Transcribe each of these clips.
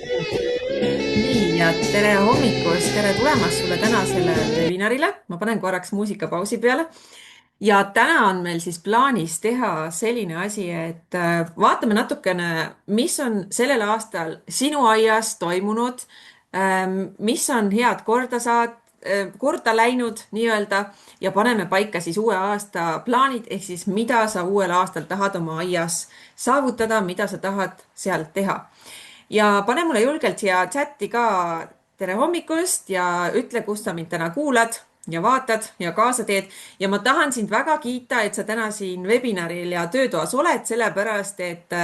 Nii ja tere hommikust, tere tulemast sulle tänasele webinarile. Ma panen korraks muusikapausi peale. Ja täna on meil siis plaanis teha selline asi, et vaatame natukene, mis on sellel aastal sinu aias toimunud, mis on head korda läinud nii-öelda ja paneme paika siis uue aasta plaanid, ehk siis mida sa uuel aastal tahad oma aias saavutada, mida sa tahad seal teha ja pane mulle julgelt siia chati ka tere hommikust ja ütle, kust sa mind täna kuulad ja vaatad ja kaasa teed. Ja ma tahan sind väga kiita, et sa täna siin webinaril ja töötoas oled, sellepärast et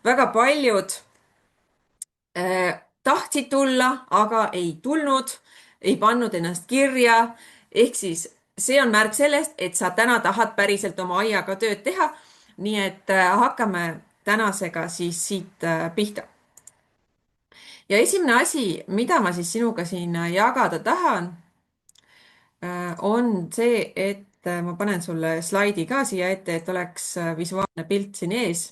väga paljud tahtsid tulla, aga ei tulnud, ei pannud ennast kirja. Ehk siis see on märk sellest, et sa täna tahad päriselt oma aiaga tööd teha. Nii et hakkame tänasega siis siit pihta. Ja esimene asi, mida ma siis sinuga siin jagada tahan, on see, et ma panen sulle slaidi ka siia ette, et oleks visuaalne pilt siin ees.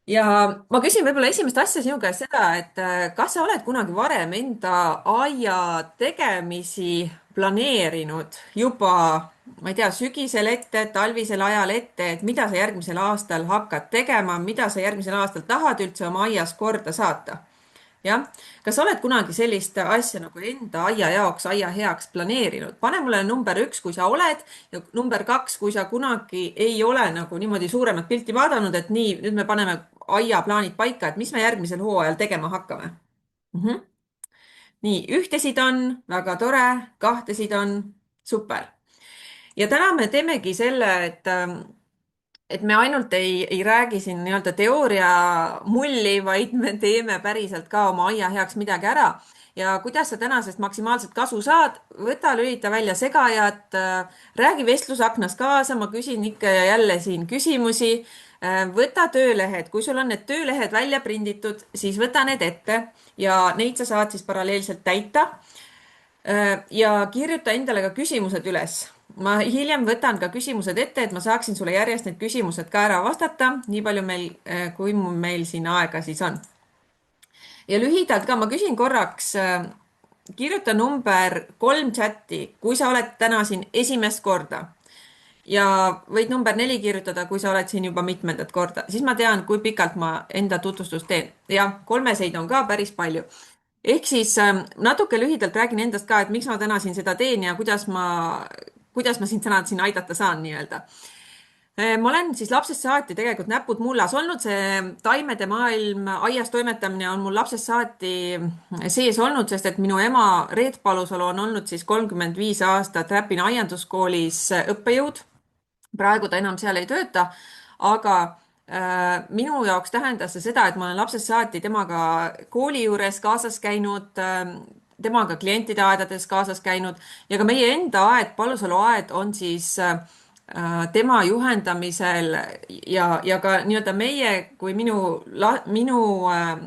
Ja ma küsin võib-olla esimest asja sinu käest seda, et kas sa oled kunagi varem enda aia tegemisi planeerinud juba, ma ei tea, sügisel ette, talvisel ajal ette, et mida sa järgmisel aastal hakkad tegema, mida sa järgmisel aastal tahad üldse oma aias korda saata? Jah, kas sa oled kunagi sellist asja nagu enda aia jaoks, aia heaks planeerinud? pane mulle number 1, kui sa oled ja number 2, kui sa kunagi ei ole nagu niimoodi suuremat pilti vaadanud, et nii, nüüd me paneme aiaplaanid paika, et mis me järgmisel hooajal tegema hakkame. Nii, ühtesid on, väga tore, kahtesid on, super. Ja täna me teemegi selle, et me ainult ei räägi siin nii-öelda teooria mulli, vaid me teeme päriselt ka oma aia heaks midagi ära. Ja kuidas sa tänasest maksimaalselt kasu saad, võta, lülita välja segajad, räägi vestlusaknas kaasa, ma küsin ikka ja jälle siin küsimusi. Võta töölehed, kui sul on need töölehed välja prinditud, siis võta need ette ja neid sa saad siis paralleelselt täita. Ja kirjuta endale ka küsimused üles. Ma hiljem võtan ka küsimused ette, et ma saaksin sulle järjest need küsimused ka ära vastata, nii palju meil, kui meil siin aega siis on. Ja lühidalt ka ma küsin korraks, kirjuta number 3 chati, kui sa oled täna siin esimest korda. Ja võid number 4 kirjutada, kui sa oled siin juba mitmendat korda, siis ma tean, kui pikalt ma enda tutvustust teen. Ja 3-seid on ka päris palju. Ehk siis natuke lühidalt räägin endast ka, et miks ma täna siin seda teen ja kuidas ma sind täna siin aidata saan nii-öelda. Ma olen siis lapsest saati tegelikult näpud mullas olnud, see taimede maailm, aias toimetamine on mul lapsest saati sees olnud, sest et minu ema Reet Palusalu on olnud siis 35 aastat Räpina aianduskoolis õppejõud. Praegu ta enam seal ei tööta, aga minu jaoks tähendas see seda, et ma olen lapsest saati temaga kooli juures kaasas käinud, temaga klientide aedades kaasas käinud ja ka meie enda aed, Palusalu aed on siis tema juhendamisel ja ka nii-öelda meie kui minu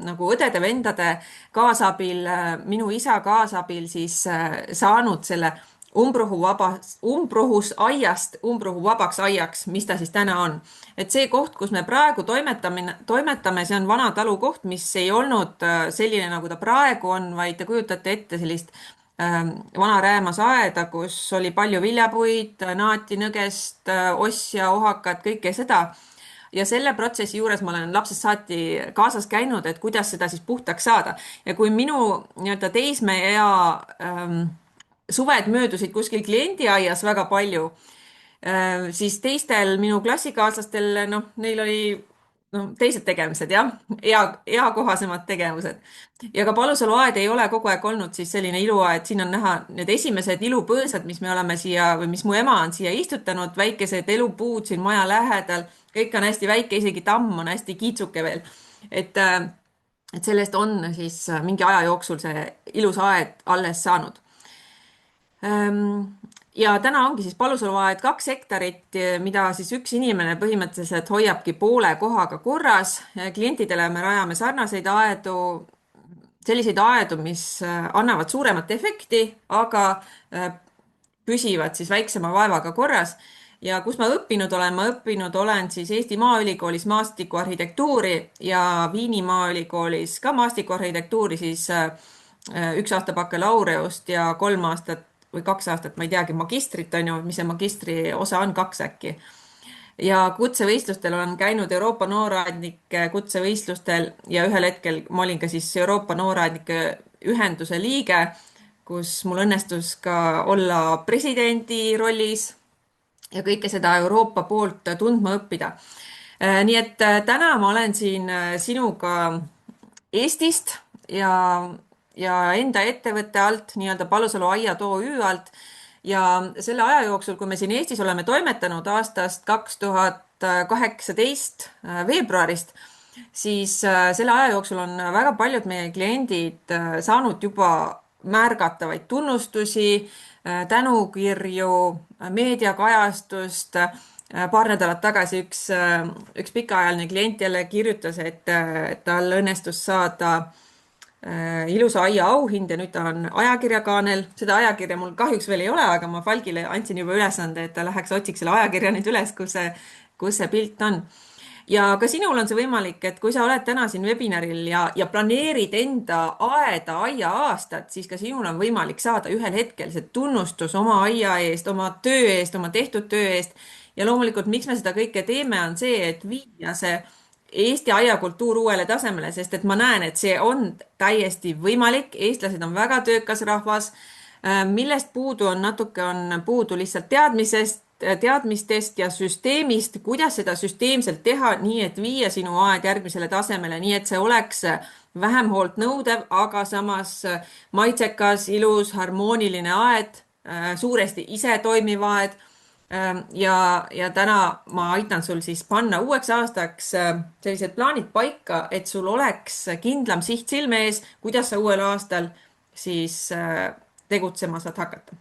nagu õdede-vendade kaasabil, minu isa kaasabil siis saanud selle umbrohus aiast umbrohuvabaks aiaks, mis ta siis täna on. Et see koht, kus me praegu toimetame, see on vana talu koht, mis ei olnud selline, nagu ta praegu on, vaid te kujutate ette sellist vana räämas aeda, kus oli palju viljapuid, naati, nõgest, osja, ohakat, kõike seda. Ja selle protsessi juures ma olen lapsest saati kaasas käinud, et kuidas seda siis puhtaks saada. Ja kui minu nii-öelda teismeea suved möödusid kuskil kliendiaias väga palju, siis teistel minu klassikaaslastel, noh, neil oli teised tegemised, jah, eakohasemad tegevused. Ja ka Palusalu aed ei ole kogu aeg olnud siis selline iluaed, siin on näha need esimesed ilupõõsad, mis me oleme siia või mis mu ema on siia istutanud, väikesed elupuud siin maja lähedal, kõik on hästi väike, isegi tamm on hästi kiitsuke veel. Et sellest on siis mingi aja jooksul see ilus aed alles saanud. Ja täna ongi siis Palusalu aed 2 hektarit, mida siis üks inimene põhimõtteliselt hoiabki poole kohaga korras. Klientidele me rajame sarnaseid aedu, selliseid aedu, mis annavad suuremat efekti, aga püsivad siis väiksema vaevaga korras. ja kus ma õppinud olen siis Eesti Maaülikoolis maastikuarhitektuuri ja Viini Maaülikoolis ka maastikuarhitektuuri, siis 1 aasta bakalaureust ja 3 aastat või 2 aastat, ma ei teagi, magistrit on ju, mis see magistri osa on, 2 äkki. Ja kutsevõistlustel olen käinud Euroopa nooraednike kutsevõistlustel ja ühel hetkel ma olin ka siis Euroopa nooraednike ühenduse liige, kus mul õnnestus ka olla presidendi rollis ja kõike seda Euroopa poolt tundma õppida. Nii et täna ma olen siin sinuga Eestist ja enda ettevõtte alt, nii-öelda Palusalu aiad OÜ alt. Ja selle aja jooksul, kui me siin Eestis oleme toimetanud aastast 2018 veebruarist, siis selle aja jooksul on väga paljud meie kliendid saanud juba märgatavaid tunnustusi, tänukirju, meediakajastust. Paar nädalat tagasi üks pikaajaline klient jälle kirjutas, et tal õnnestus saada ilusa aia auhind ja nüüd ta on ajakirjakaanel. Seda ajakirja mul kahjuks veel ei ole, aga ma Falgile andsin juba ülesande, et ta läheks otsiks selle ajakirja nüüd üles, kus see pilt on. Ja ka sinul on see võimalik, et kui sa oled täna siin webinaril ja planeerid enda aeda aia-aastat, siis ka sinul on võimalik saada ühel hetkel see tunnustus oma aia eest, oma töö eest, oma tehtud töö eest. Ja loomulikult, miks me seda kõike teeme, on see, et viia see Eesti aiakultuur uuele tasemele, sest et ma näen, et see on täiesti võimalik. Eestlased on väga töökas rahvas, millest puudu on, natuke on puudu lihtsalt teadmistest ja süsteemist, kuidas seda süsteemselt teha, nii et viia sinu aed järgmisele tasemele, nii et see oleks vähem hoolt nõudev, aga samas maitsekas, ilus, harmooniline aed, suuresti ise toimiv aed. Ja täna ma aitan sul siis panna uueks aastaks sellised plaanid paika, et sul oleks kindlam siht silme ees, kuidas sa uuel aastal siis tegutsema saad hakata.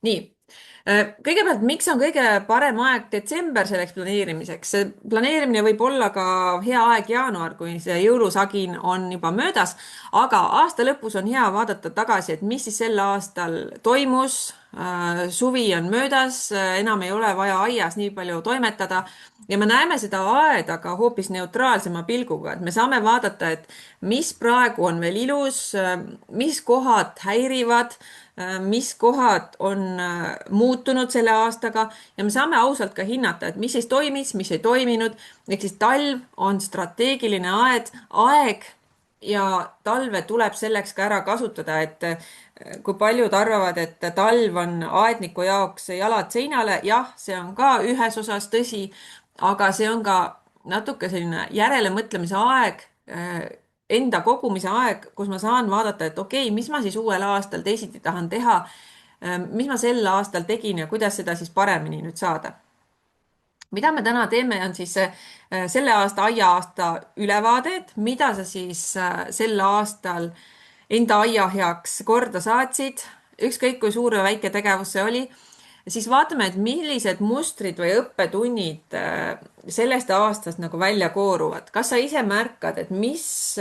Nii, kõigepealt, miks on kõige parem aeg detsember selleks planeerimiseks? See planeerimine võib olla ka hea aeg jaanuar, kui see jõulusagin on juba möödas, aga aasta lõpus on hea vaadata tagasi, et mis siis sel aastal toimus. Suvi on möödas, enam ei ole vaja aias nii palju toimetada ja me näeme seda aeda ka hoopis neutraalsema pilguga, et me saame vaadata, et mis praegu on veel ilus, mis kohad häirivad, mis kohad on muutunud selle aastaga ja me saame ausalt ka hinnata, et mis siis toimis, mis ei toiminud. Ehk siis talv on strateegiline aeg ja talve tuleb selleks ka ära kasutada, et kui paljud arvavad, et talv on aedniku jaoks jalad seinale, jah, see on ka ühes osas tõsi, aga see on ka natuke selline järelemõtlemise aeg, enda kogumise aeg, kus ma saan vaadata, et okei, mis ma siis uuel aastal teisiti tahan teha, mis ma sel aastal tegin ja kuidas seda siis paremini nüüd saada. Mida me täna teeme, on siis selle aasta aia-aasta ülevaadet, mida sa siis sel aastal enda aia heaks korda saatsid, ükskõik kui suur või väike tegevus see oli, siis vaatame, et millised mustrid või õppetunnid sellest aastast nagu välja kooruvad. Kas sa ise märkad, et mis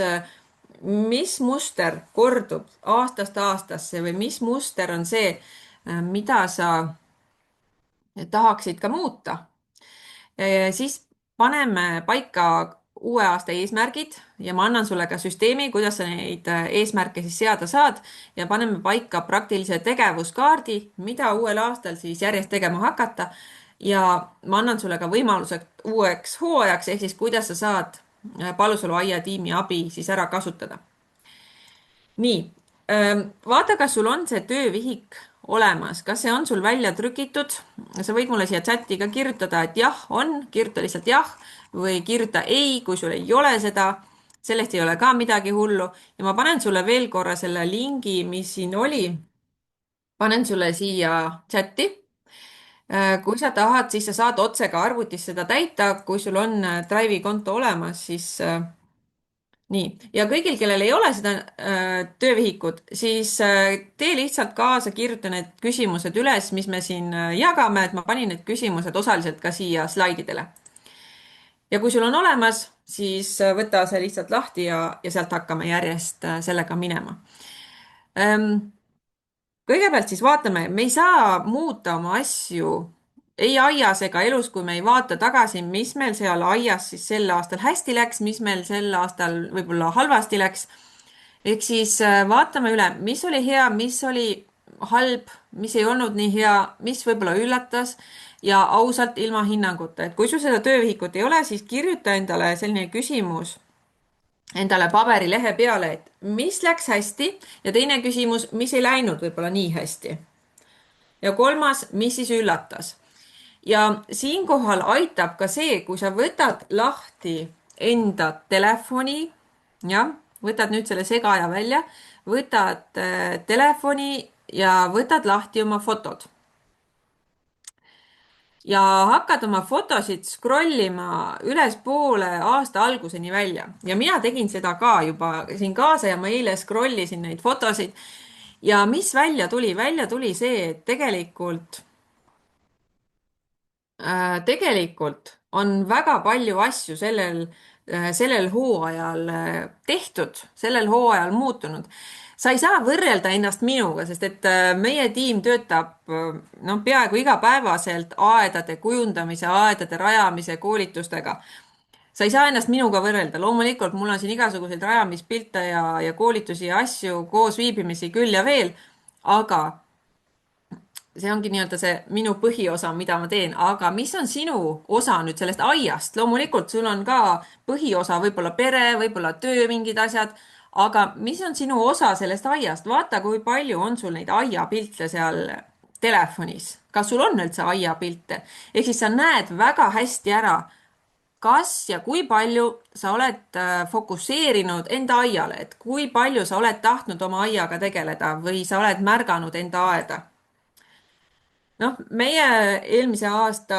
muster kordub aastast aastasse või mis muster on see, mida sa tahaksid ka muuta? Siis paneme paika uue aasta eesmärgid ja ma annan sulle ka süsteemi, kuidas sa neid eesmärke siis seada saad ja paneme paika praktilise tegevuskaardi, mida uuel aastal siis järjest tegema hakata. Ja ma annan sulle ka võimaluse uueks hooajaks, ehk siis kuidas sa saad Palusalu aiatiimi abi siis ära kasutada. Nii, vaata, kas sul on see töövihik olemas, kas see on sul välja trükitud? Sa võid mulle siia chati ka kirjutada, et jah, on, kirjuta lihtsalt jah või kirjuta ei, kui sul ei ole seda. Sellest ei ole ka midagi hullu ja ma panen sulle veel korra selle lingi, mis siin oli. Panen sulle siia chati. Kui sa tahad, siis sa saad otse ka arvutis seda täita, kui sul on Drive'i konto olemas, siis nii, ja kõigil, kellel ei ole seda töövihikut, siis tee lihtsalt kaasa, kirjuta need küsimused üles, mis me siin jagame, et ma panin need küsimused osaliselt ka siia slaididele. Ja kui sul on olemas, siis võta see lihtsalt lahti ja sealt hakkame järjest sellega minema. Ähm, Vaata, kas sul on see töövihik olemas, kas see on sul välja trükitud? See võib mulle siia chati ka kirjutada, et jah, on, kirjuta lihtsalt jah või kirjuta ei, kui sul ei ole seda. Sellest ei ole ka midagi hullu ja ma panen sulle veel korra selle lingi, mis siin oli. Panen sulle siia chati. Kui sa tahad, siis sa saad otse ka arvutis seda täita, kui sul on Drive'i konto olemas, siis nii, ja kõigil, kellel ei ole seda töövihikut, siis tee lihtsalt kaasa, kirjuta need küsimused üles, mis me siin jagame, et ma panin need küsimused osaliselt ka siia slaididele. Ja kui sul on olemas, siis võta see lihtsalt lahti ja sealt hakkame järjest sellega minema. kõigepealt siis vaatame, me ei saa muuta oma asju ei aias ega elus, kui me ei vaata tagasi, mis meil seal aias siis sel aastal hästi läks, mis meil sel aastal võib-olla halvasti läks. ehk siis vaatame üle, mis oli hea, mis oli halb, mis ei olnud nii hea, mis võib-olla üllatas ja ausalt ilma hinnanguta, et kui sul seda töövihikut ei ole, siis kirjuta endale selline küsimus endale paberilehe peale, et mis läks hästi ja teine küsimus, mis ei läinud võib-olla nii hästi. ja kolmas, mis siis üllatas. ja siinkohal aitab ka see, kui sa võtad lahti enda telefoni, jah, võtad nüüd selle segaja välja, võtad telefoni ja võtad lahti oma fotod ja hakkad oma fotosid scrollima ülespoole aasta alguseni välja. ja mina tegin seda ka juba siin kaasa ja ma eile scrollisin neid fotosid. ja mis välja tuli? välja tuli see, et tegelikult on väga palju asju sellel hooajal tehtud, sellel hooajal muutunud. sa ei saa võrrelda ennast minuga, sest et meie tiim töötab noh, peaaegu igapäevaselt aedade kujundamise, aedade rajamise koolitustega. sa ei saa ennast minuga võrrelda, loomulikult mul on siin igasuguseid rajamispilte ja koolitusi ja asju, koosviibimisi küll ja veel, aga see ongi nii-öelda see minu põhiosa, mida ma teen, aga mis on sinu osa nüüd sellest aiast? loomulikult sul on ka põhiosa, võib-olla pere, võib-olla töö, mingid asjad, aga mis on sinu osa sellest aiast? vaata, kui palju on sul neid aiapilte seal telefonis. kas sul on üldse aiapilte? ehk siis sa näed väga hästi ära, kas ja kui palju sa oled fokusseerinud enda aiale, et kui palju sa oled tahtnud oma aiaga tegeleda või sa oled märganud enda aeda. noh, meie eelmise aasta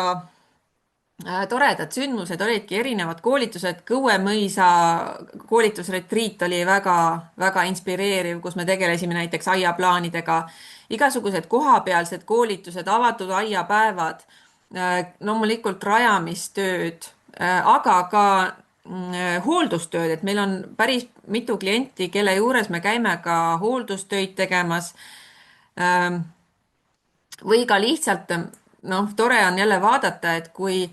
toredad sündmused olidki erinevad koolitused. Kõue mõisa koolitusretriit oli väga-väga inspireeriv, kus me tegelesime näiteks aiaplaanidega, igasugused kohapealsed koolitused, avatud aiapäevad, loomulikult rajamistööd, aga ka hooldustööd, et meil on päris mitu klienti, kelle juures me käime ka hooldustöid tegemas või ka lihtsalt noh, tore on jälle vaadata, et kui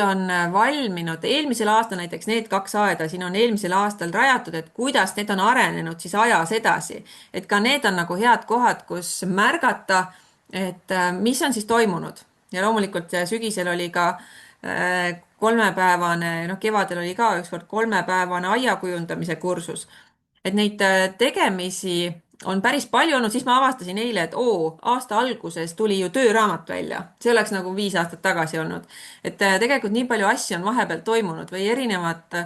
on valminud eelmisel aastal näiteks need 2 aeda, siin on eelmisel aastal rajatud, et kuidas need on arenenud siis ajas edasi. et ka need on nagu head kohad, kus märgata, et mis on siis toimunud. ja loomulikult sügisel oli ka 3-päevane, noh, kevadel oli ka ükskord 3-päevane aia kujundamise kursus. et neid tegemisi on päris palju olnud, siis ma avastasin eile, et aasta alguses tuli ju tööraamat välja. see oleks nagu 5 aastat tagasi olnud. et tegelikult nii palju asju on vahepeal toimunud või erinevad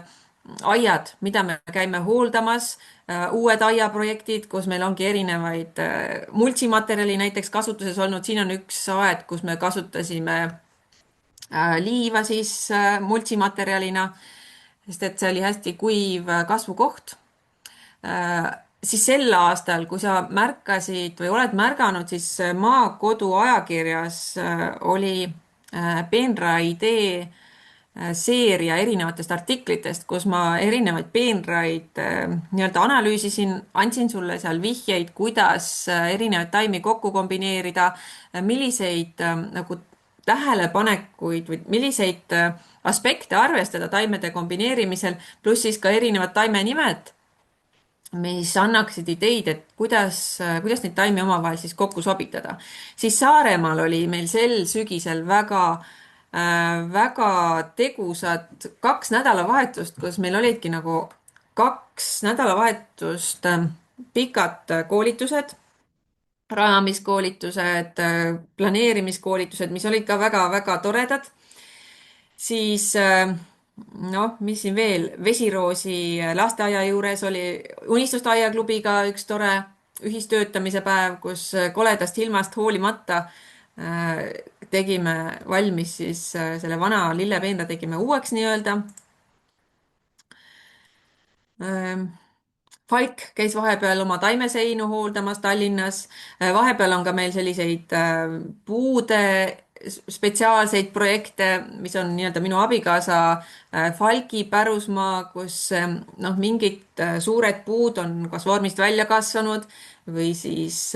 aiad, mida me käime hooldamas, uued aiaprojektid, kus meil ongi erinevaid multsimaterjali näiteks kasutuses olnud. siin on üks aed, kus me kasutasime liiva siis multsimaterjalina, sest et see oli hästi kuiv kasvukoht. Siis sel aastal, kui sa märkasid või oled märganud, siis Maakodu ajakirjas oli peenra idee seeria erinevatest artiklitest, kus ma erinevaid peenraid nii-öelda analüüsisin, andsin sulle seal vihjeid, kuidas erinevaid taimi kokku kombineerida, milliseid nagu tähelepanekuid või milliseid aspekte arvestada taimede kombineerimisel, pluss siis ka erinevad taimenimed, mis annaksid ideid, et kuidas neid taimi omavahel siis kokku sobitada. siis Saaremaal oli meil sel sügisel väga tegusad 2 nädalavahetust, kus meil olidki nagu 2 nädalavahetust pikad koolitused, rajamiskoolitused, planeerimiskoolitused, mis olid ka väga-väga toredad. siis noh, mis siin veel, Vesiroosi lasteaia juures oli Unistuste aiaklubiga üks tore ühistöötamise päev, kus koledast ilmast hoolimata tegime valmis siis selle vana lillepeenra tegime uueks nii-öelda. Falk käis vahepeal oma taimeseinu hooldamas Tallinnas. vahepeal on ka meil selliseid puude spetsiaalseid projekte, mis on nii-öelda minu abikaasa Falgi pärusmaa, kus noh, mingid suured puud on kas vormist välja kasvanud või siis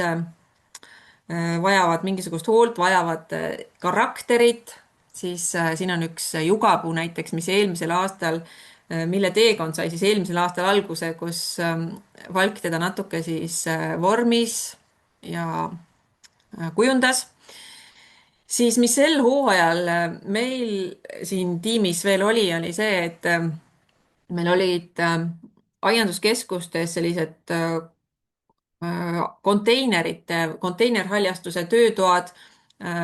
vajavad mingisugust hoolt, vajavad karakterit, siis siin on üks jugapuu näiteks, mis eelmisel aastal, mille teekond sai siis eelmisel aastal alguse, kus Valk teda natuke siis vormis ja kujundas. Siis mis sel hooajal meil siin tiimis veel oli see, et meil olid aianduskeskustes sellised konteinerhaljastuse töötoad.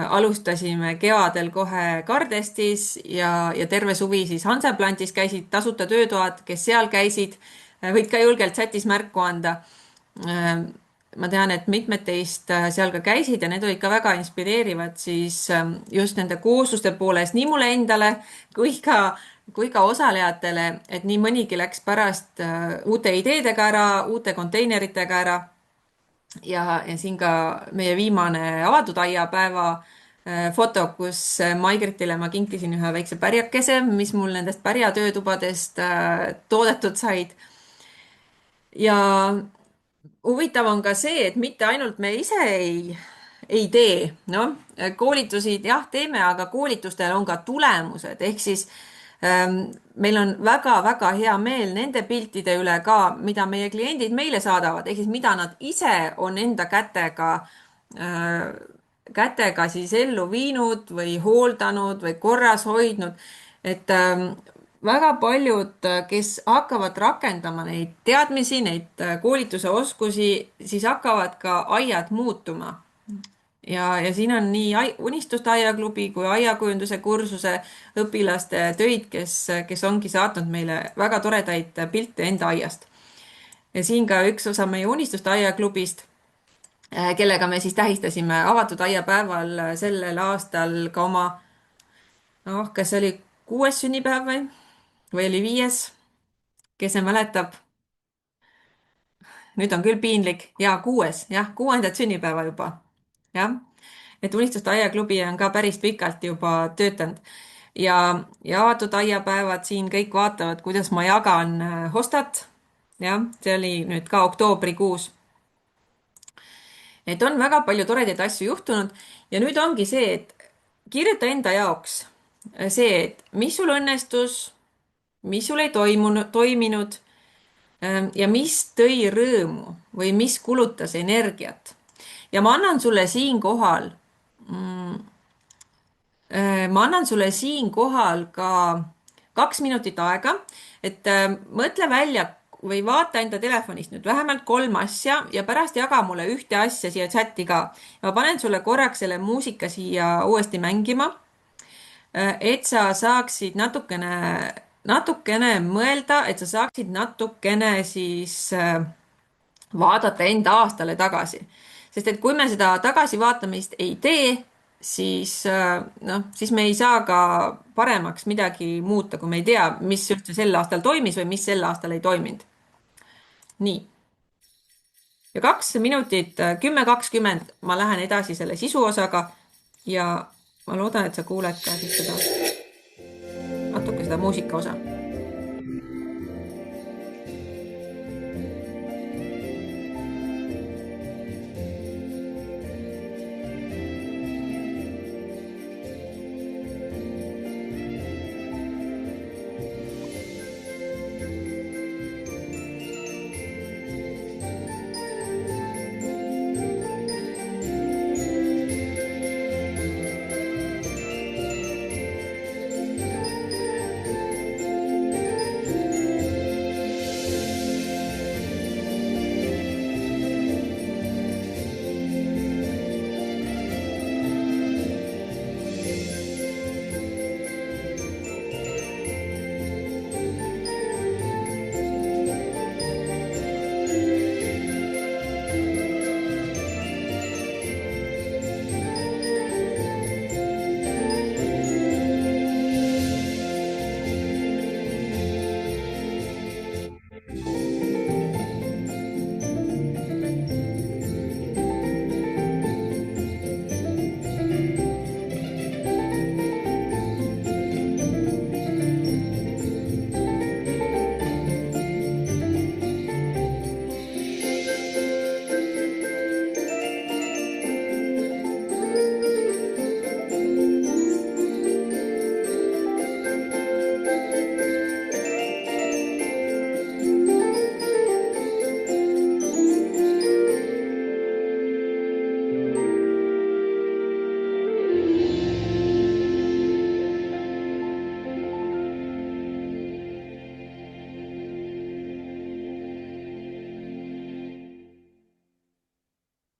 Alustasime kevadel kohe Kardestis ja terve suvi siis Hansaplantis käisid tasuta töötoad, kes seal käisid, võid ka julgelt chatis märku anda. Ma tean, et mitmed teist seal ka käisid ja need olid ka väga inspireerivad siis just nende koosluste poolest nii mulle endale kui ka osalejatele, et nii mõnigi läks pärast uute ideedega ära, uute konteineritega ära. Ja siin ka meie viimane avatud aiapäeva foto, kus Maigritile ma kinkisin ühe väikse pärjakese, mis mul nendest pärjatöötubadest toodetud said. Ja huvitav on ka see, et mitte ainult me ise ei tee, noh, koolitusi jah, teeme, aga koolitustel on ka tulemused, ehk siis meil on väga-väga hea meel nende piltide üle ka, mida meie kliendid meile saadavad, ehk siis mida nad ise on enda kätega siis ellu viinud või hooldanud või korras hoidnud. Et väga paljud, kes hakkavad rakendama neid teadmisi, neid koolituse oskusi, siis hakkavad ka aiad muutuma. Ja siin on nii Unistuste aiaklubi kui aiakujunduse kursuse õpilaste töid, kes ongi saatnud meile väga toredaid pilte enda aiast. Ja siin ka üks osa meie Unistuste aiaklubist, kellega me siis tähistasime avatud aiapäeval sellel aastal ka oma, noh, kas see oli 6. sünnipäev või oli 5., kes see mäletab? Nüüd on küll piinlik. Ja 6., jah, 6. sünnipäeva juba. Jah, et Unistuste aiaklubi on ka päris pikalt juba töötanud ja avatud aiapäevad siin kõik vaatavad, kuidas ma jagan hostat. Jah, see oli nüüd ka oktoobrikuus. Et on väga palju toredaid asju juhtunud ja nüüd ongi see, et kirjuta enda jaoks see, et mis sul õnnestus, mis sul ei toiminud ja mis tõi rõõmu või mis kulutas energiat. Ja ma annan sulle siinkohal ka 2 minutit aega, et mõtle välja või vaata enda telefonist nüüd vähemalt 3 asja ja pärast jaga mulle ühte asja siia chati ka. Ma panen sulle korraks selle muusika siia uuesti mängima, et sa saaksid natukene mõelda, et sa saaksid natukene siis vaadata enda aastale tagasi. Sest et kui me seda tagasivaatamist ei tee, siis me ei saa ka paremaks midagi muuta, kui me ei tea, mis üldse sel aastal toimis või mis sel aastal ei toiminud. Nii. Ja 2 minutit, 10-20, ma lähen edasi selle sisuosaga ja ma loodan, et sa kuuled ka siis natuke seda muusika osa.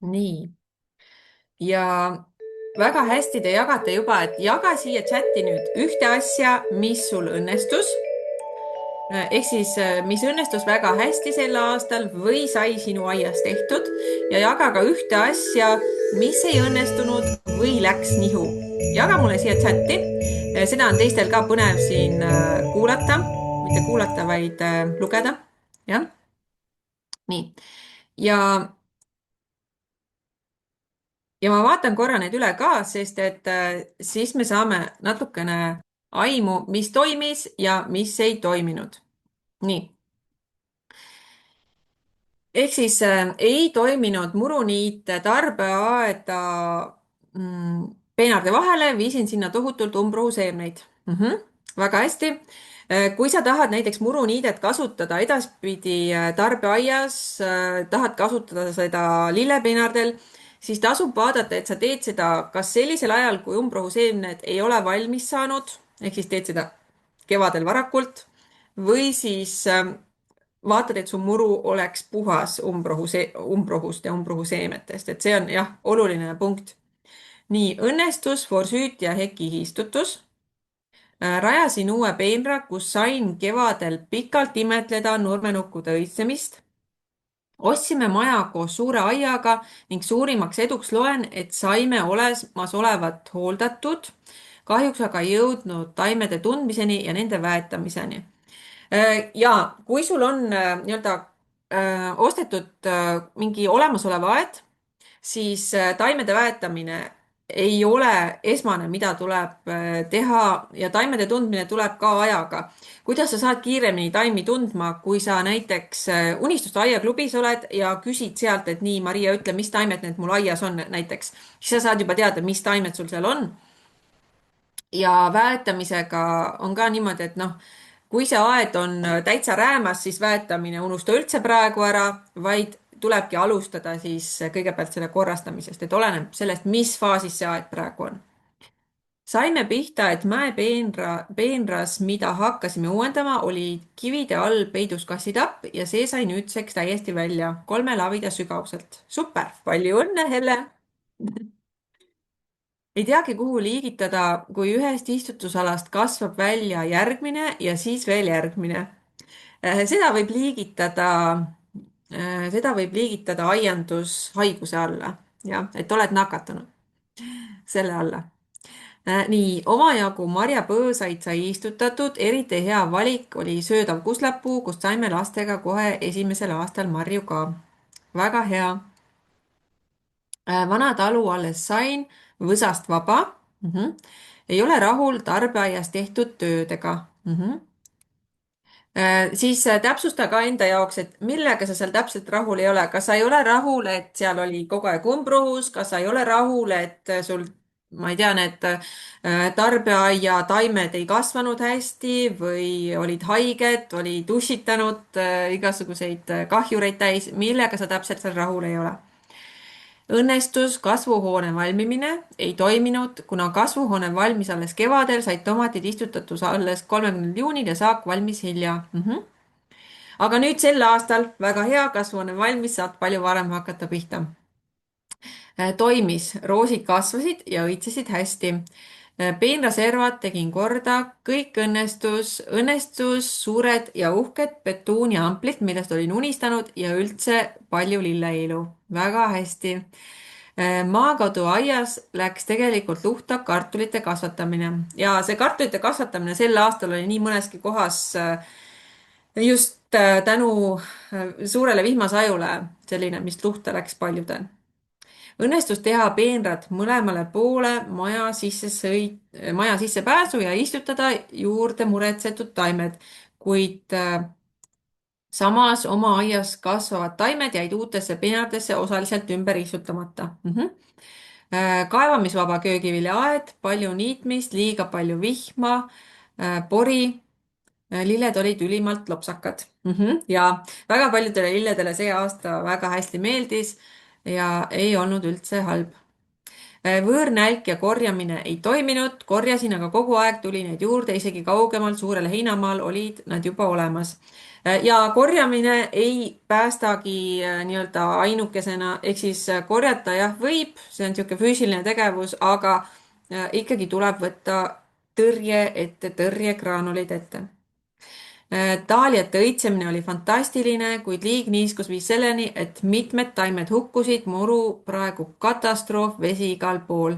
nii, ja väga hästi te jagate juba, et jaga siia chati nüüd ühte asja, mis sul õnnestus. Ehk siis, mis õnnestus väga hästi sel aastal või sai sinu aias tehtud ja jaga ka ühte asja, mis ei õnnestunud või läks nihu. jaga mulle siia chati. Seda on teistel ka põnev siin kuulata, mitte kuulata, vaid lugeda. jah, nii. ja ja ma vaatan korra need üle ka, sest et siis me saame natukene aimu, mis toimis ja mis ei toiminud. nii, ehk siis ei toiminud muruniit tarbeaeda peenarde vahele, viisin sinna tohutult umbrohuseemneid. Väga hästi. Kui sa tahad näiteks muruniidet kasutada edaspidi tarbeaias, tahad kasutada seda lillepeenardel, siis tasub vaadata, et sa teed seda kas sellisel ajal, kui umbrohuseemned ei ole valmis saanud, ehk siis teed seda kevadel varakult, või siis vaatad, et su muru oleks puhas umbrohust ja umbrohuseemetest, et see on jah, oluline punkt. nii, õnnestus, forsüüt ja hekihiistutus. Rajasin uue peenra, kus sain kevadel pikalt imetleda nurmenukkude õitsemist. Ostsime maja koos suure aiaga ning suurimaks eduks loen, et saime olemasolevat hooldatud. Kahjuks aga ei jõudnud taimede tundmiseni ja nende väetamiseni. Ja kui sul on nii-öelda ostetud mingi olemasolev aed, siis taimede väetamine ei ole esmane, mida tuleb teha ja taimede tundmine tuleb ka ajaga. kuidas sa saad kiiremini taimi tundma, kui sa näiteks Unistuste aiaklubis oled ja küsid sealt, et nii, Maria, ütle, mis taimed need mul aias on näiteks, siis sa saad juba teada, mis taimed sul seal on. ja väetamisega on ka niimoodi, et noh, kui see aed on täitsa räämas, siis väetamine unusta üldse praegu ära, vaid tulebki alustada siis kõigepealt selle korrastamisest, et oleneb sellest, mis faasis see aed praegu on. saime pihta, et mäepeenras, mida hakkasime uuendama, oli kivide all peidus kassitapp ja see sai nüüdseks täiesti välja 3 lavida sügavuselt. super, palju õnne, Helle! ei teagi, kuhu liigitada, kui ühest istutusalast kasvab välja järgmine ja siis veel järgmine. seda võib liigitada, seda võib liigitada aiandushaiguse alla, jah, et oled nakatunud selle alla. nii, omajagu marjapõõsaid sai istutatud, eriti hea valik oli söödav kuslapuu, kust saime lastega kohe esimesel aastal marju ka. väga hea. vana talu alles sain, võsast vaba. ei ole rahul tarbeaias tehtud töödega. Siis täpsusta ka enda jaoks, et millega sa seal täpselt rahul ei ole. kas sa ei ole rahul, et seal oli kogu aeg umbrohus, kas sa ei ole rahul, et sul, ma ei tea, need tarbeaia taimed ei kasvanud hästi või olid haiged, olid ussitanud igasuguseid kahjureid täis, millega sa täpselt seal rahul ei ole. Õnnestus kasvuhoone valmimine, ei toiminud, kuna kasvuhoone valmis alles kevadel, said tomatid istutatud alles 30. juunil ja saak valmis hilja. aga nüüd sel aastal väga hea, kasvuhoone valmis, saad palju varem hakata pihta. toimis, roosid kasvasid ja õitsesid hästi. peenraservad tegin korda, kõik õnnestus suured ja uhked petuuniaamplid, millest olin unistanud ja üldse palju lilleilu. väga hästi. maakodu aias läks tegelikult luhta kartulite kasvatamine ja see kartulite kasvatamine sel aastal oli nii mõneski kohas just tänu suurele vihmasajule selline, mis luhta läks paljudel. Õnnestus teha peenrad mõlemale poole maja sissepääsu ja istutada juurde muretsetud taimed, kuid samas oma aias kasvavad taimed jäid uutesse peenardesse osaliselt ümber istutamata. kaevamisvaba köögiviljaaed, palju niitmist, liiga palju vihma, pori, lilled olid ülimalt lopsakad. ja väga paljudele lilledele see aasta väga hästi meeldis ja ei olnud üldse halb. võõrnälk ja korjamine ei toiminud, korjasin, aga kogu aeg tuli neid juurde, isegi kaugemal suurel heinamaal olid nad juba olemas. Ja korjamine ei päästagi nii-öelda ainukesena, ehk siis korjata jah, võib, see on niisugune füüsiline tegevus, aga ikkagi tuleb võtta tõrje ette, tõrjegraanulid ette. Daaliate õitsemine oli fantastiline, kuid liigniiskus viis selleni, et mitmed taimed hukkusid, muru praegu katastroof, vesi igal pool.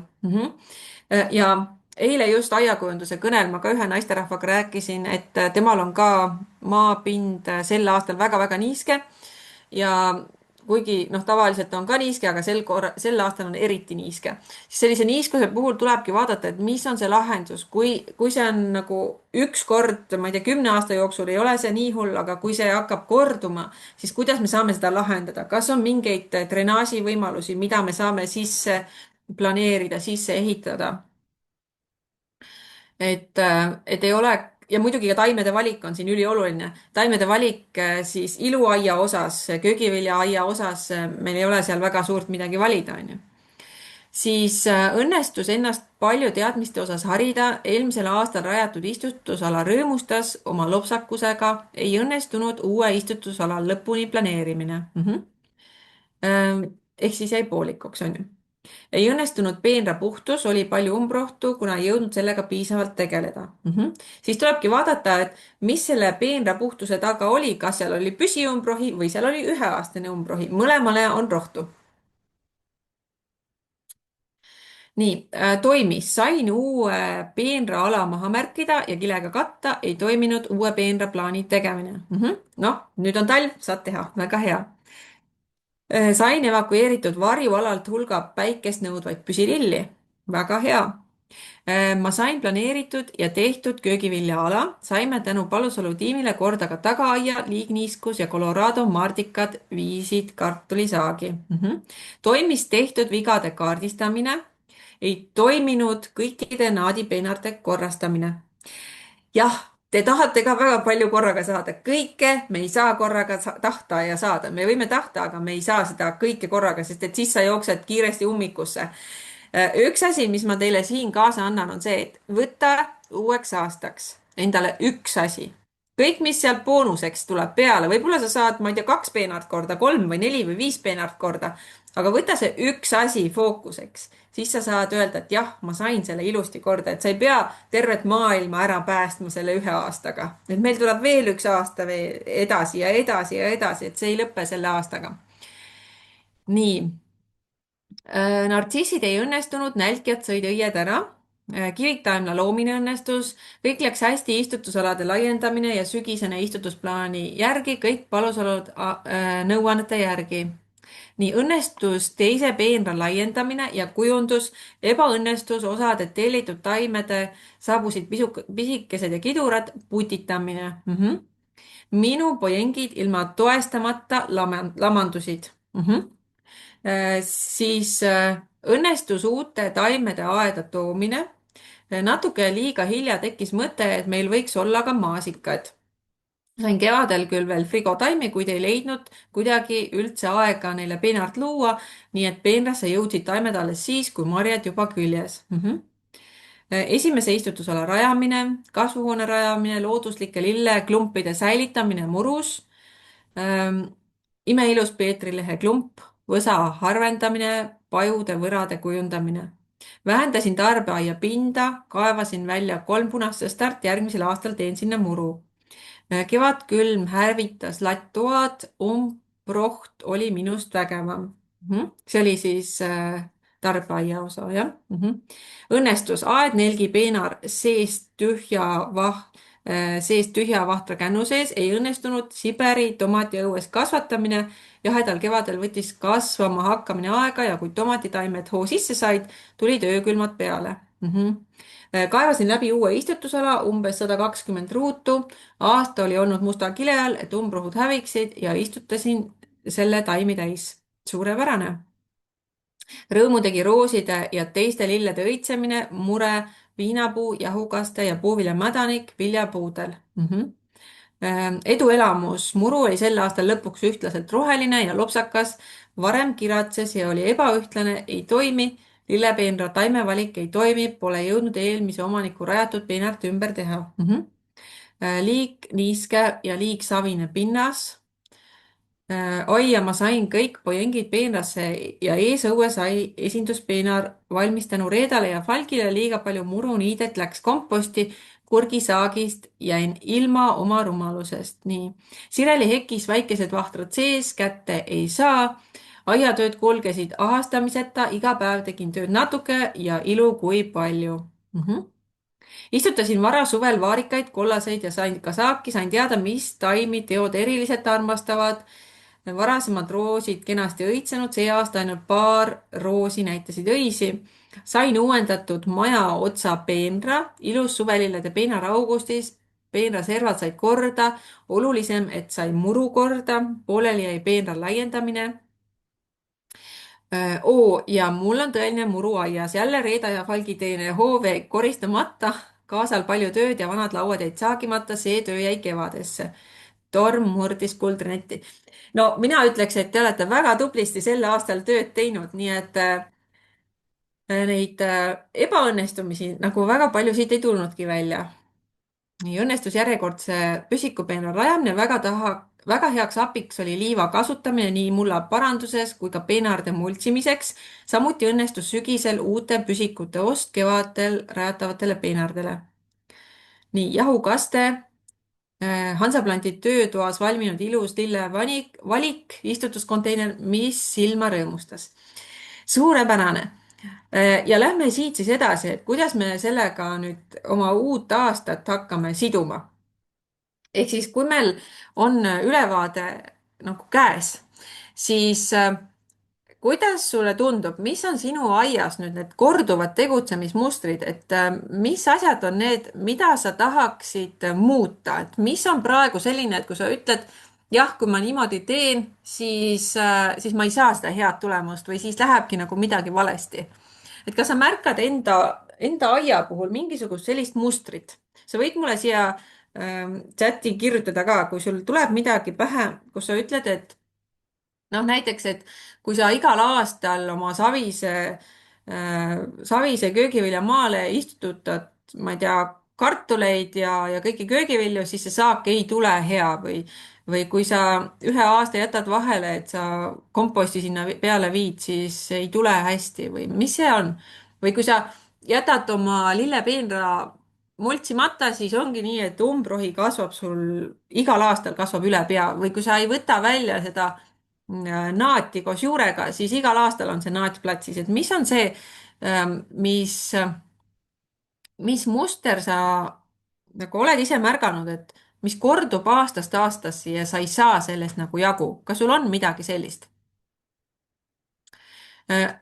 Ja eile just aiakujunduse kõnel ma ka ühe naisterahvaga rääkisin, et temal on ka maapind sel aastal väga-väga niiske ja kuigi noh, tavaliselt on ka niiske, aga sel aastal on eriti niiske, siis sellise niiskuse puhul tulebki vaadata, et mis on see lahendus, kui see on nagu üks kord, ma ei tea, 10 aasta jooksul ei ole see nii hull, aga kui see hakkab korduma, siis kuidas me saame seda lahendada, kas on mingeid drenaaži võimalusi, mida me saame sisse planeerida, sisse ehitada, et ei ole ja muidugi ka taimede valik on siin ülioluline. taimede valik siis iluaia osas, köögiviljaaia osas, meil ei ole seal väga suurt midagi valida, on ju. Siis õnnestus ennast palju teadmiste osas harida. Eelmisel aastal rajatud istutusala rõõmustas oma lopsakusega, ei õnnestunud uue istutusala lõpuni planeerimine. Ehk siis jäi poolikuks, on ju. Ei õnnestunud peenra puhtus, oli palju umbrohtu, kuna ei jõudnud sellega piisavalt tegeleda. Siis tulebki vaadata, et mis selle peenra puhtuse taga oli, kas seal oli püsiumbrohi või seal oli üheaastane umbrohi, mõlemale on rohtu. Nii, toimis, sain uue peenra ala maha märkida ja kilega katta, ei toiminud uue peenra plaani tegemine. Noh, nüüd on talv, saad teha, väga hea. Sain evakueeritud varjualalt hulga päikest nõudvaid püsililli. Väga hea. Ma sain planeeritud ja tehtud köögiviljaala, saime tänu Palusalu tiimile korda ka tagaaia, liigniiskus ja Colorado mardikad viisid kartulisaagi. Toimis tehtud vigade kaardistamine, ei toiminud kõikide naadipeenarde korrastamine. Jah, te tahate ka väga palju korraga saada, kõike me ei saa korraga tahta ja saada, me võime tahta, aga me ei saa seda kõike korraga, sest et siis sa jooksed kiiresti ummikusse. Üks asi, mis ma teile siin kaasa annan, on see, et võta uueks aastaks endale üks asi. kõik, mis sealt boonuseks tuleb peale, võib-olla sa saad, ma ei tea, 2 peenart korda, 3 või 4 või 5 peenart korda, aga võta see üks asi fookuseks, siis sa saad öelda, et jah, ma sain selle ilusti korda, et sa ei pea tervet maailma ära päästma selle 1 aastaga. et meil tuleb veel 1 aasta veel edasi ja edasi ja edasi, et see ei lõpe selle aastaga. nii. Nartsissid ei õnnestunud, nälkijad sõid õied ära. Kiviktaimla loomine õnnestus, kõik läks hästi istutusalade laiendamine ja sügisene istutusplaani järgi, kõik Palusalud nõuannete järgi. nii õnnestus teise peenra laiendamine ja kujundus, ebaõnnestus osade tellitud taimede saabusid pisikesed ja kidurad, putitamine. minu pojengid ilma toestamata lamandusid. Siis õnnestus uute taimede aeda toomine. natuke liiga hilja tekkis mõte, et meil võiks olla ka maasikad. sain kevadel küll veel frigotaimi, kuid ei leidnud kuidagi üldse aega neile peenart luua, nii et peenrasse jõudsid taimed alles siis, kui marjad juba küljes. Esimese istutusala rajamine, kasvuhoone rajamine, looduslike lilleklumpide säilitamine murus, imeilus Peetrilehe klump, võsa harvendamine, pajude võrade kujundamine. vähendasin tarbeaia pinda, kaevasin välja 3 punast sõstart, järgmisel aastal teen sinna muru. Kevadkülm hävitas latttoad, umbroht oli minust vägevam. See oli siis tarbeaia osa, jah. Õnnestus aed, nelgi peenar seest tühja vahtra kännu sees, ei õnnestunud Siberi tomatiõues kasvatamine. jahedal kevadel võttis kasvama hakkamine aega ja kui tomatitaimed hoo sisse said, tulid öökülmad peale. kaevasin läbi uue istutusala, umbes 120 ruutu. aasta oli olnud musta kile all, et umbrohud häviksid ja istutasin selle taimi täis. suurepärane. rõõmu tegi rooside ja teiste lillede õitsemine, mure viinapuu, jahukaste ja puuviljamädanik viljapuudel. eduelamus, muru oli sel aastal lõpuks ühtlaselt roheline ja lopsakas, varem kiratses ja oli ebaühtlane, ei toimi, lillepeenra taimevalik ei toimi, pole jõudnud eelmise omaniku rajatud peenart ümber teha. Liig niiske ja liig savine pinnas. Oi, ja ma sain kõik pojengid peenrasse ja eesõue sai esinduspeenar valmis tänu Reedale ja Falgile, liiga palju muruniidet läks komposti, kurgisaagist jäin ilma oma rumalusest. nii, Sireli hekis väikesed vahtrad sees, kätte ei saa. Aiatööd kulgesid ahastamiseta, iga päev tegin tööd natuke ja ilu kui palju. Istutasin varasuvel vaarikaid, kollaseid ja sain ka saaki, sain teada, mis taimi teod eriliselt armastavad. Varasemad roosid kenasti õitsenud, see aasta ainult paar roosi näitasid õisi. Sain uuendatud maja otsa peenra, ilus suvelillede peenar augustis, peenraservad said korda, olulisem, et sai muru korda, pooleli jäi peenra laiendamine. Ja mul on tõeline muru aias, jälle Reeda ja Falgi teene hoove koristamata, kaasal palju tööd ja vanad lauad jäid saagimata, see töö jäi kevadesse. Torm murdis kuldrenetti. No mina ütleks, et te olete väga tublisti sel aastal tööd teinud, nii et neid ebaõnnestumisi nagu väga palju siit ei tulnudki välja. Nii õnnestus järjekordse püsikupeena rajamine, väga heaks abiks oli liiva kasutamine nii mulla paranduses kui ka peenarde multsimiseks. Samuti õnnestus sügisel uute püsikute ost kevadel rajatavatele peenardele. nii, jahukaste, Hansaplandi töötoas valminud ilus lillevalik, istutuskonteiner, mis silma rõõmustas. Suurepärane. Ja lähme siit siis edasi, et kuidas me sellega nüüd oma uut aastat hakkame siduma. Ehk siis, kui meil on ülevaade nagu käes, siis kuidas sulle tundub, mis on sinu aias nüüd need korduvad tegutsemismustrid, et mis asjad on need, mida sa tahaksid muuta, et mis on praegu selline, et kui sa ütled, jah, kui ma niimoodi teen, siis ma ei saa seda head tulemust või siis lähebki nagu midagi valesti. Et kas sa märkad enda aia puhul mingisugust sellist mustrit? Sa võid mulle siia chati kirjutada ka, kui sul tuleb midagi pähe, kus sa ütled, et noh, näiteks, et kui sa igal aastal oma savise köögivilja maale istutad, ma ei tea, kartuleid ja kõiki köögivilju, siis see saak ei tule hea või kui sa ühe aasta jätad vahele, et sa komposti sinna peale viid, siis ei tule hästi või mis see on? või kui sa jätad oma lillepeenra multsimata, siis ongi nii, et umbrohi kasvab sul igal aastal kasvab üle pea või kui sa ei võta välja seda naati koos juurega, siis igal aastal on see naat platsis, et mis on see, mis muster sa nagu oled ise märganud, et mis kordub aastast aastasse ja sa ei saa sellest nagu jagu. Kas sul on midagi sellist?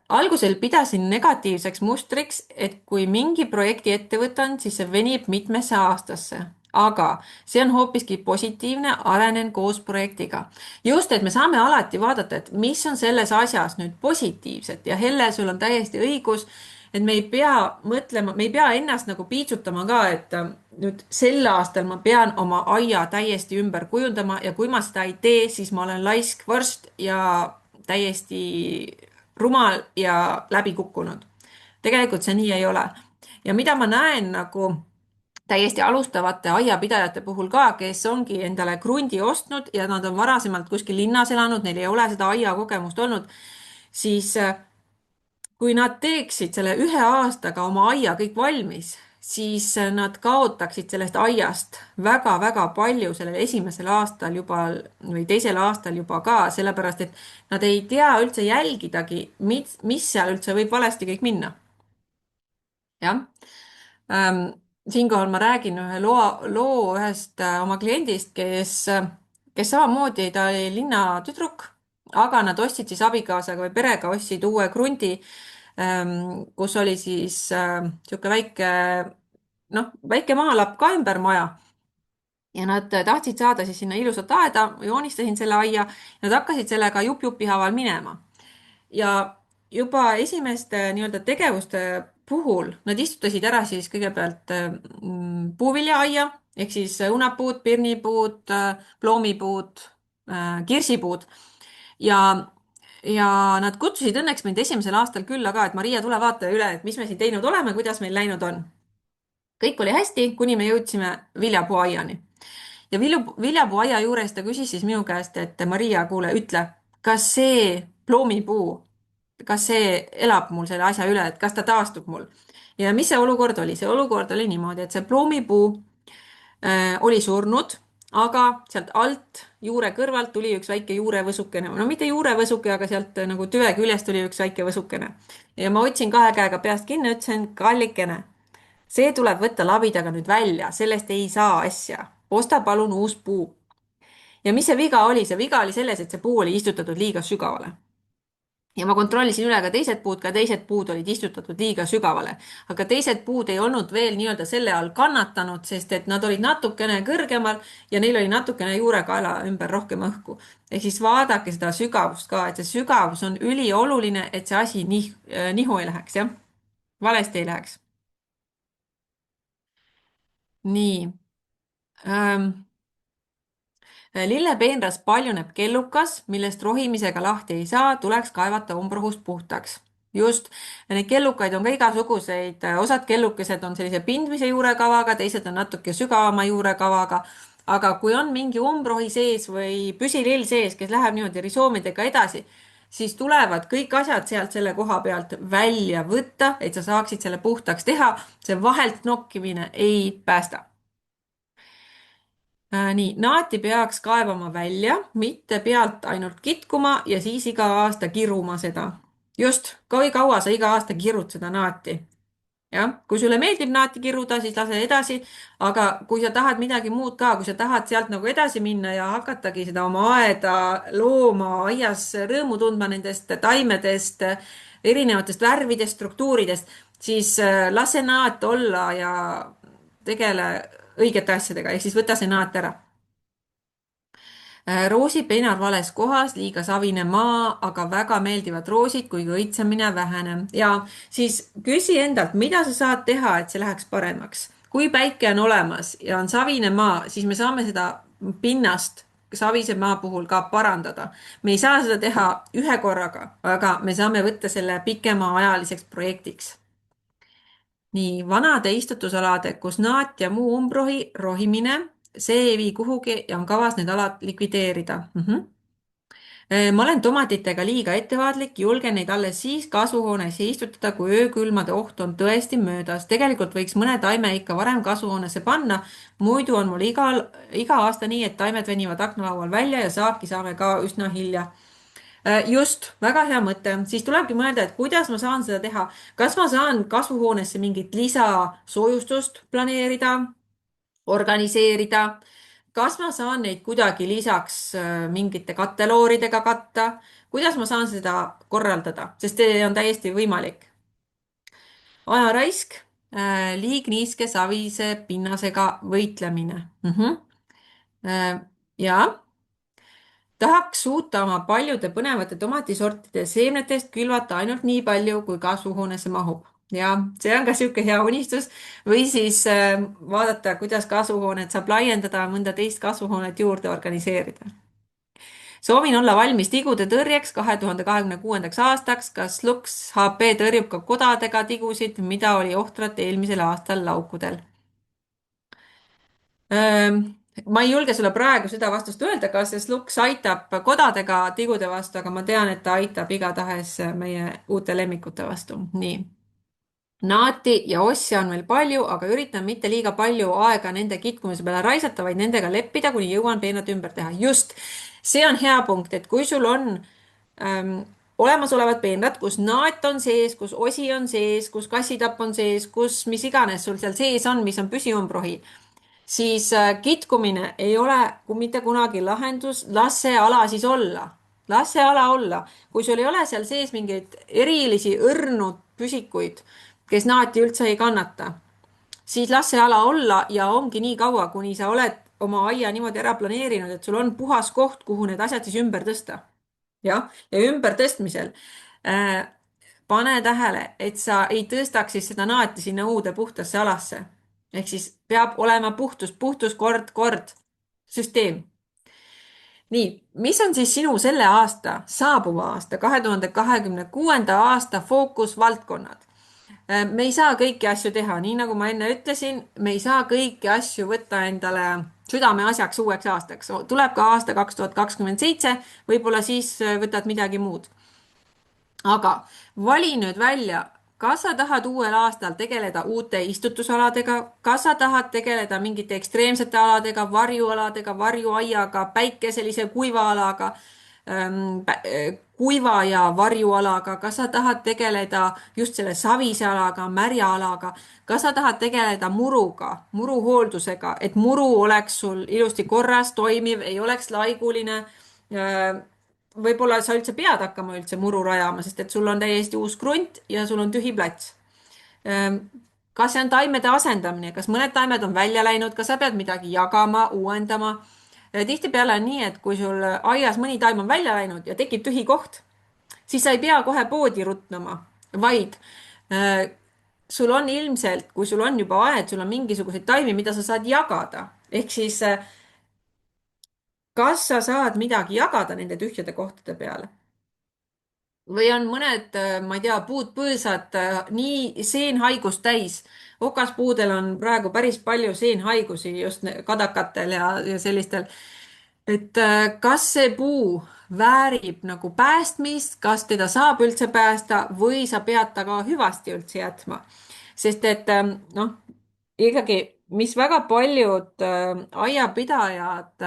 Algusel pidasin negatiivseks mustriks, et kui mingi projekti ette võtan, siis see venib mitmesse aastasse, aga see on hoopiski positiivne, arenen koos projektiga. just, et me saame alati vaadata, et mis on selles asjas nüüd positiivset ja Helle, sul on täiesti õigus, et me ei pea mõtlema, me ei pea ennast nagu piitsutama ka, et nüüd sel aastal ma pean oma aia täiesti ümber kujundama ja kui ma seda ei tee, siis ma olen laisk vorst ja täiesti rumal ja läbi kukkunud. tegelikult see nii ei ole. ja mida ma näen nagu täiesti alustavate aiapidajate puhul ka, kes ongi endale krundi ostnud ja nad on varasemalt kuskil linnas elanud, neil ei ole seda aiakogemust olnud, siis kui nad teeksid selle ühe aastaga oma aia kõik valmis, siis nad kaotaksid sellest aiast väga-väga palju sellel esimesel aastal juba või teisel aastal juba ka, sellepärast et nad ei tea üldse jälgidagi, mis seal üldse võib valesti kõik minna. jah. Siinkohal ma räägin ühe loo ühest oma kliendist, kes samamoodi, ta oli linnatüdruk, aga nad ostsid siis abikaasaga või perega ostsid uue krundi, kus oli siis niisugune väike, noh, väike maalapp ka ümber maja. ja nad tahtsid saada siis sinna ilusat aeda, joonistasin selle aia, nad hakkasid sellega jupp-jupi haaval minema. ja juba esimeste nii-öelda tegevuste puhul nad istutasid ära siis kõigepealt puuviljaaia ehk siis õunapuud, pirnipuud, ploomipuud, kirsipuud ja ja nad kutsusid õnneks mind esimesel aastal külla ka, et Maria, tule vaata üle, et mis me siin teinud oleme, kuidas meil läinud on. kõik oli hästi, kuni me jõudsime viljapuuaiani. ja viljapuuaia juures ta küsis siis minu käest, et Maria, kuule, ütle, kas see ploomipuu, kas see elab mul selle asja üle, et kas ta taastub mul. ja mis see olukord oli? see olukord oli niimoodi, et see ploomipuu oli surnud, aga sealt alt juure kõrvalt tuli üks väike juurevõsukene, no mitte juurevõsuke, aga sealt nagu tüve küljest tuli üks väike võsukene. ja ma võtsin kahe käega peast kinni, ütlesin, kallikene, see tuleb võtta labidaga nüüd välja, sellest ei saa asja. osta palun uus puu. ja mis see viga oli? see viga oli selles, et see puu oli istutatud liiga sügavale. ja ma kontrollisin üle ka teised puud olid istutatud liiga sügavale, aga teised puud ei olnud veel nii-öelda selle all kannatanud, sest et nad olid natukene kõrgemal ja neil oli natukene juurekaela ümber rohkem õhku. ehk siis vaadake seda sügavust ka, et see sügavus on ülioluline, et see asi nihu ei läheks, jah, valesti ei läheks. nii lillepeenras paljuneb kellukas, millest rohimisega lahti ei saa, tuleks kaevata umbrohust puhtaks. just, neid kellukaid on ka igasuguseid, osad kellukesed on sellise pindmise juurekavaga, teised on natuke sügavama juurekavaga, aga kui on mingi umbrohi sees või püsilill sees, kes läheb niimoodi risoomidega edasi, siis tulevad kõik asjad sealt selle koha pealt välja võtta, et sa saaksid selle puhtaks teha. see vahelt nokkimine ei päästa. Nii, naati peaks kaevama välja, mitte pealt ainult kitkuma ja siis iga aasta kiruma seda. just, kui kaua sa iga aasta kirud seda naati. jah, kui sulle meeldib naati kiruda, siis lase edasi, aga kui sa tahad midagi muud ka, kui sa tahad sealt nagu edasi minna ja hakatagi seda oma aeda looma, aias rõõmu tundma nendest taimedest, erinevatest värvidest, struktuuridest, siis lase naat olla ja tegele õigete asjadega, ehk siis võta see naat ära. roosipeenar vales kohas, liiga savine maa, aga väga meeldivad roosid, kuigi õitsemine vähene. ja siis küsi endalt, mida sa saad teha, et see läheks paremaks. kui päike on olemas ja on savine maa, siis me saame seda pinnast savise maa puhul ka parandada. me ei saa seda teha ühe korraga, aga me saame võtta selle pikemaajaliseks projektiks. nii, vanade istutusalade, kus naat ja muu umbrohi rohimine, see ei vii kuhugi ja on kavas need alad likvideerida. Ma olen tomatitega liiga ettevaatlik, julgen neid alles siis kasvuhoones istutada, kui öökülmade oht on tõesti möödas. tegelikult võiks mõne taime ikka varem kasvuhoonesse panna, muidu on mul iga aasta nii, et taimed venivad aknalaual välja ja saaki saame ka üsna hilja. just, väga hea mõte, siis tulebki mõelda, et kuidas ma saan seda teha. kas ma saan kasvuhoonesse mingit lisasoojustust planeerida, organiseerida, kas ma saan neid kuidagi lisaks mingite kattelooridega katta, kuidas ma saan seda korraldada, sest see on täiesti võimalik. ajaraisk, liigniiske savise pinnasega võitlemine. ja tahaks suuta oma paljude põnevate tomatisortide seemnetest külvata ainult nii palju, kui kasvuhoonesse mahub. ja see on ka niisugune hea unistus või siis vaadata, kuidas kasvuhoonet saab laiendada, mõnda teist kasvuhoonet juurde organiseerida. soovin olla valmis tigude tõrjeks 2026. aastaks. kas Lux HP tõrjub ka kodadega tigusid, mida oli ohtralt eelmisel aastal laukudel? ma ei julge sulle praegu seda vastust öelda, kas see Slux aitab kodadega tigude vastu, aga ma tean, et ta aitab igatahes meie uute lemmikute vastu. nii. naati ja osja on veel palju, aga üritan mitte liiga palju aega nende kitkumise peale raisata, vaid nendega leppida, kuni jõuan peenalt ümber teha. just, see on hea punkt, et kui sul on olemasolevad peenrad, kus naat on sees, kus osi on sees, kus kassitapp on sees, kus mis iganes sul seal sees on, mis on püsiumbrohi, siis kitkumine ei ole mitte kunagi lahendus, las see ala siis olla. las see ala olla. kui sul ei ole seal sees mingeid erilisi õrnu püsikuid, kes naati üldse ei kannata, siis las see ala olla ja ongi nii kaua, kuni sa oled oma aia niimoodi ära planeerinud, et sul on puhas koht, kuhu need asjad siis ümber tõsta. jah, ja ümbertõstmisel pane tähele, et sa ei tõstaks siis seda naati sinna uude puhtasse alasse. ehk siis peab olema puhtus, kord, süsteem. nii, mis on siis sinu selle aasta, saabuva aasta, 2026. aasta fookusvaldkonnad? Me ei saa kõiki asju teha, nii nagu ma enne ütlesin, me ei saa kõiki asju võtta endale südameasjaks uueks aastaks. tuleb ka aasta 2027, võib-olla siis võtad midagi muud. Aga vali nüüd välja, kas sa tahad uuel aastal tegeleda uute istutusaladega, kas sa tahad tegeleda mingite ekstreemsete aladega, varjualadega, varjuaiaga, päikeselise kuiva alaga, kuiva ja varjualaga, kas sa tahad tegeleda just selle savise alaga, märja alaga, kas sa tahad tegeleda muruga, muru hooldusega, et muru oleks sul ilusti korras, toimiv, ei oleks laiguline. Võib-olla sa üldse pead hakkama üldse muru rajama, sest et sul on täiesti uus krunt ja sul on tühi plats. Kas see on taimede asendamine, kas mõned taimed on välja läinud, kas sa pead midagi jagama, uuendama? Tihtipeale on nii, et kui sul aias mõni taim on välja läinud ja tekib tühi koht, siis sa ei pea kohe poodi rutnama, vaid sul on ilmselt, kui sul on juba aed, sul on mingisuguseid taimi, mida sa saad jagada. Ehk siis kas sa saad midagi jagada nende tühjade kohtade peale? või on mõned, ma ei tea, puud-põõsad nii seenhaigust täis. okaspuudel on praegu päris palju seenhaigusi just kadakatel ja sellistel. et kas see puu väärib nagu päästmist, kas teda saab üldse päästa või sa pead ta ka hüvasti üldse jätma? sest et noh, ikkagi, mis väga paljud aiapidajad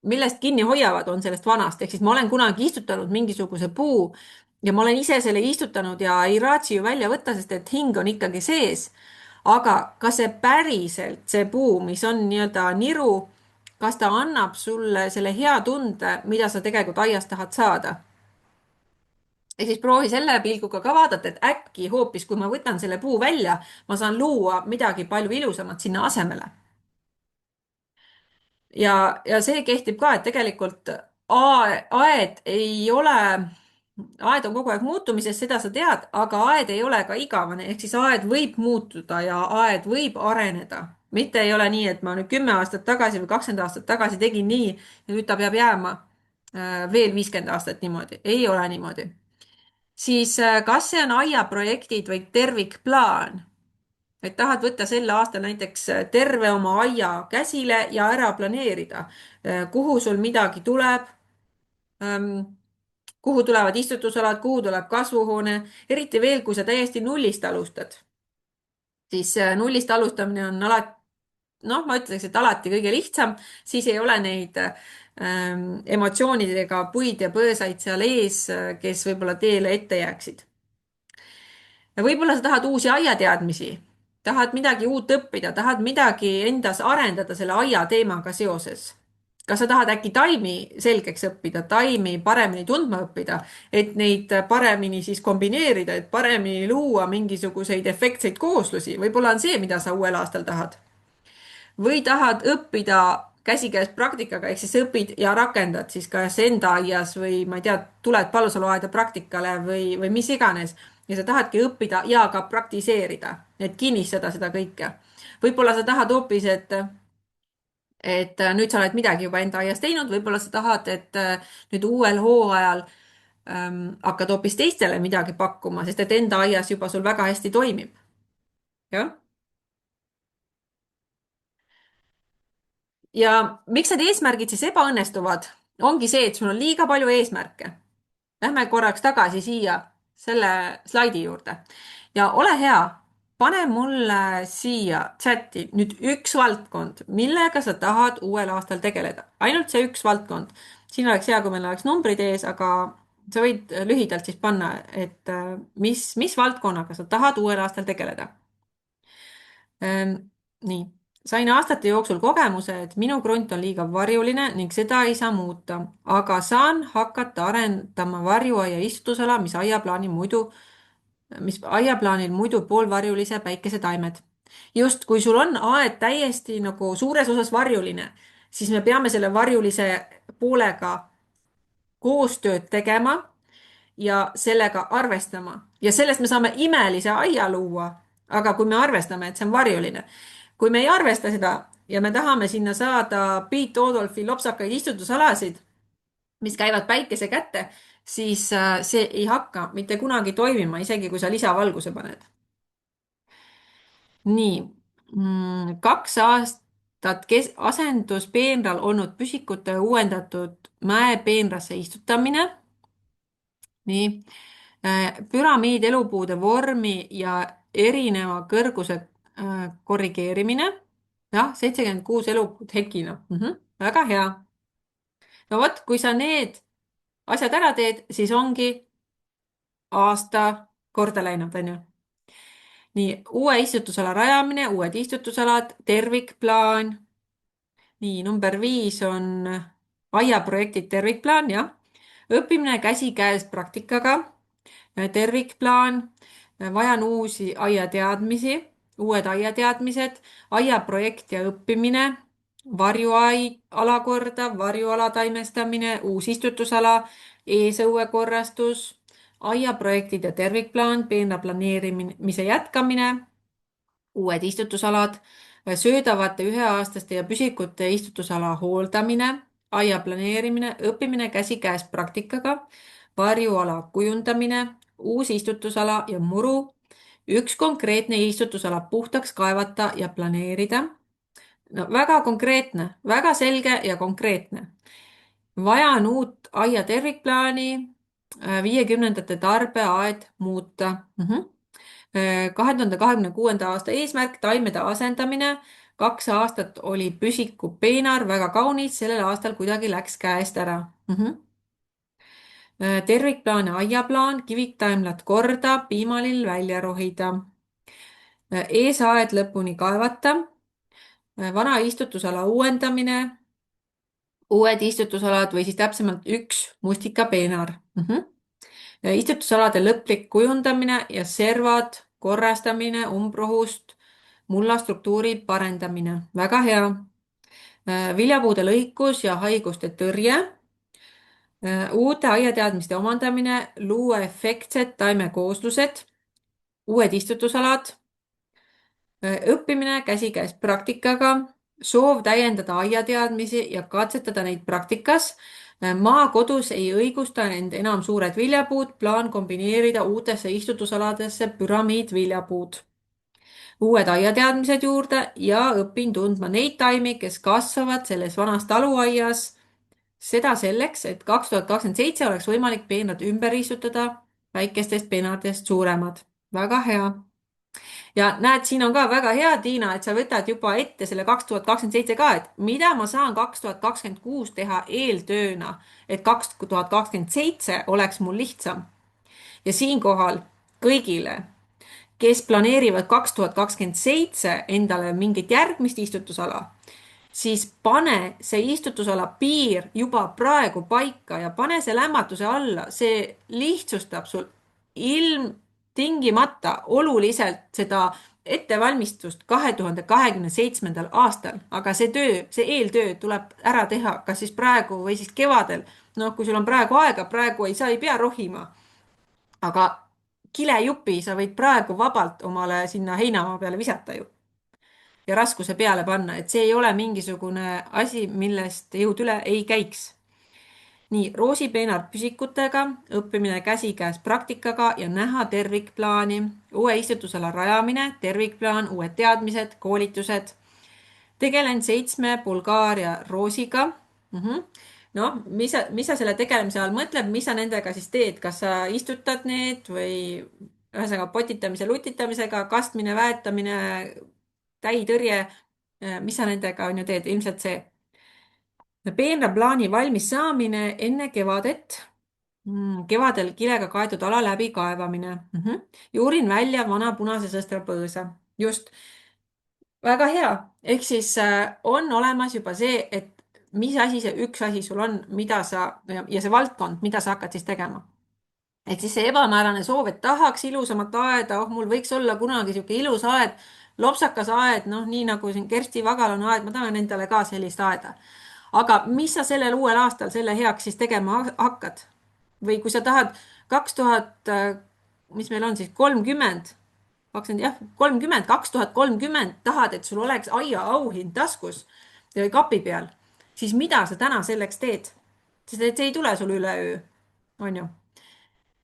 millest kinni hoiavad, on sellest vanast, ehk siis ma olen kunagi istutanud mingisuguse puu ja ma olen ise selle istutanud ja ei raatsi ju välja võtta, sest et hing on ikkagi sees. aga kas see päriselt, see puu, mis on nii-öelda niru, kas ta annab sulle selle hea tunde, mida sa tegelikult aiast tahad saada? ehk siis proovi selle pilguga ka vaadata, et äkki hoopis, kui ma võtan selle puu välja, ma saan luua midagi palju ilusamat sinna asemele. ja see kehtib ka, et tegelikult aed ei ole, aed on kogu aeg muutumises, seda sa tead, aga aed ei ole ka igavene, ehk siis aed võib muutuda ja aed võib areneda. mitte ei ole nii, et ma nüüd 10 aastat tagasi või 20 aastat tagasi tegin nii ja nüüd ta peab jääma veel 50 aastat niimoodi. ei ole niimoodi. siis kas see on aiaprojektid või tervikplaan? et tahad võtta sel aastal näiteks terve oma aia käsile ja ära planeerida, kuhu sul midagi tuleb, kuhu tulevad istutusalad, kuhu tuleb kasvuhoone, eriti veel, kui sa täiesti nullist alustad. siis nullist alustamine on alati, noh, ma ütleks, et alati kõige lihtsam, siis ei ole neid emotsioonidega puid ja põõsaid seal ees, kes võib-olla teele ette jääksid. ja võib-olla sa tahad uusi aiateadmisi, tahad midagi uut õppida, tahad midagi endas arendada selle aia teemaga seoses. kas sa tahad äkki taimi selgeks õppida, taimi paremini tundma õppida, et neid paremini siis kombineerida, et paremini luua mingisuguseid efektseid kooslusi, võib-olla on see, mida sa uuel aastal tahad. või tahad õppida käsikäes praktikaga, ehk siis õpid ja rakendad siis kas enda aias või ma ei tea, tuled Palusalu aeda praktikale või mis iganes ja sa tahadki õppida ja ka praktiseerida, et kinnistada seda kõike. võib-olla sa tahad hoopis, et nüüd sa oled midagi juba enda aias teinud, võib-olla sa tahad, et nüüd uuel hooajal hakkad hoopis teistele midagi pakkuma, sest et enda aias juba sul väga hästi toimib. jah. ja miks need eesmärgid siis ebaõnnestuvad, ongi see, et sul on liiga palju eesmärke. Lähme korraks tagasi siia selle slaidi juurde ja ole hea, pane mulle siia chati nüüd üks valdkond, millega sa tahad uuel aastal tegeleda. ainult see üks valdkond. siin oleks hea, kui meil oleks numbrid ees, aga sa võid lühidalt siis panna, et mis valdkonnaga sa tahad uuel aastal tegeleda. nii, sain aastate jooksul kogemuse, et minu krunt on liiga varjuline ning seda ei saa muuta, aga saan hakata arendama varjuaia istutusala, mis aiaplaanil muidu poolvarjulise päikesetaimed. just, kui sul on aed täiesti nagu suures osas varjuline, siis me peame selle varjulise poolega koostööd tegema ja sellega arvestama ja sellest me saame imelise aia luua. aga kui me arvestame, et see on varjuline, kui me ei arvesta seda, ja me tahame sinna saada Piet Odolfi lopsakaid istutusalasid, mis käivad päikese kätte, siis see ei hakka mitte kunagi toimima, isegi kui sa lisavalguse paned. nii 2 aastat asenduspeenral olnud püsikute uuendatud mäepeenrasse istutamine. nii, püramiid elupuude vormi ja erineva kõrguse korrigeerimine. jah, 76 elupuud hekina. Väga hea. no vot, kui sa need asjad ära teed, siis ongi aasta korda läinud, onju. nii, uue istutusala rajamine, uued istutusalad, tervikplaan. nii, number 5 on aiaprojektid, tervikplaan, jah. õppimine käsikäes praktikaga, tervikplaan, vajan uusi aiateadmisi, uued aiateadmised, aiaprojekt ja õppimine, varjuai alakorda, varjuala taimestamine, uus istutusala, eesõue korrastus, aiaprojektid ja tervikplaan, peenra planeerimise jätkamine, uued istutusalad, söödavate üheaastaste ja püsikute istutusala hooldamine, aia planeerimine, õppimine käsikäes praktikaga, varjuala kujundamine, uus istutusala ja muru, üks konkreetne istutusala puhtaks kaevata ja planeerida. no väga konkreetne, väga selge ja konkreetne. vajan uut aia tervikplaani, 50ndate tarbeaed muuta. 2026. aasta eesmärk, taimede asendamine. 2 aastat oli püsiku peenar väga kaunis, sellel aastal kuidagi läks käest ära. tervikplaan ja aiaplaan, kiviktaimlad korda, piimalill välja rohida. eesaed lõpuni kaevata. vana istutusala uuendamine, uued istutusalad või siis täpsemalt üks mustikapeenar. istutusalade lõplik kujundamine ja servad korrastamine umbrohust, mulla struktuuri parendamine. väga hea. viljapuude lõikus ja haiguste tõrje. uute aiateadmiste omandamine, luua efektsed taimekooslused, uued istutusalad, õppimine käsikäes praktikaga, soov täiendada aiateadmisi ja katsetada neid praktikas. maakodus ei õigusta end enam suured viljapuud, plaan kombineerida uutesse istutusaladesse püramiidviljapuud. uued aiateadmised juurde ja õpin tundma neid taimi, kes kasvavad selles vanas taluaias. seda selleks, et 2027 oleks võimalik peenrad ümber istutada väikestest peenardest suuremad. väga hea. ja näed, siin on ka väga hea, Tiina, et sa võtad juba ette selle 2027 ka, et mida ma saan 2026 teha eeltööna, et 2027 oleks mul lihtsam. ja siinkohal kõigile, kes planeerivad 2027 endale mingit järgmist istutusala, siis pane see istutusala piir juba praegu paika ja pane see lämmatuse alla, see lihtsustab sul ilmtingimata oluliselt seda ettevalmistust 2027. aastal, aga see töö, see eeltöö tuleb ära teha, kas siis praegu või siis kevadel. noh, kui sul on praegu aega, praegu ei pea rohima, aga kilejupi sa võid praegu vabalt omale sinna heinamaa peale visata ju ja raskuse peale panna, et see ei ole mingisugune asi, millest jõud üle ei käiks. nii, roosipeenar püsikutega, õppimine käsikäes praktikaga ja näha tervikplaani, uue istutusala rajamine, tervikplaan, uued teadmised, koolitused. tegelen 7 Bulgaaria roosiga. noh, mis sa selle tegelemise all mõtled, mis sa nendega siis teed, kas sa istutad need või ühesõnaga potitamise, lutitamisega, kastmine, väetamine, täitõrje, mis sa nendega on ju teed, ilmselt see. peenra plaani valmis saamine enne kevadet. kevadel kilega kaetud ala läbi kaevamine. juurin välja vana punase sõstra põõsa. just, väga hea. ehk siis on olemas juba see, et mis asi see üks asi sul on, mida sa ja see valdkond, mida sa hakkad siis tegema. ehk siis see ebamäärane soov, et tahaks ilusamat aeda, oh, mul võiks olla kunagi sihuke ilus aed, lopsakas aed, noh, nii nagu siin Kersti Vagal on aed, ma tahan endale ka sellist aeda. aga mis sa sellel uuel aastal selle heaks siis tegema hakkad? või kui sa tahad 2000, mis meil on siis 30 20, jah, 30, 2030 tahad, et sul oleks aiaauhind taskus või kapi peal, siis mida sa täna selleks teed? sest et see ei tule sul üleöö, on ju.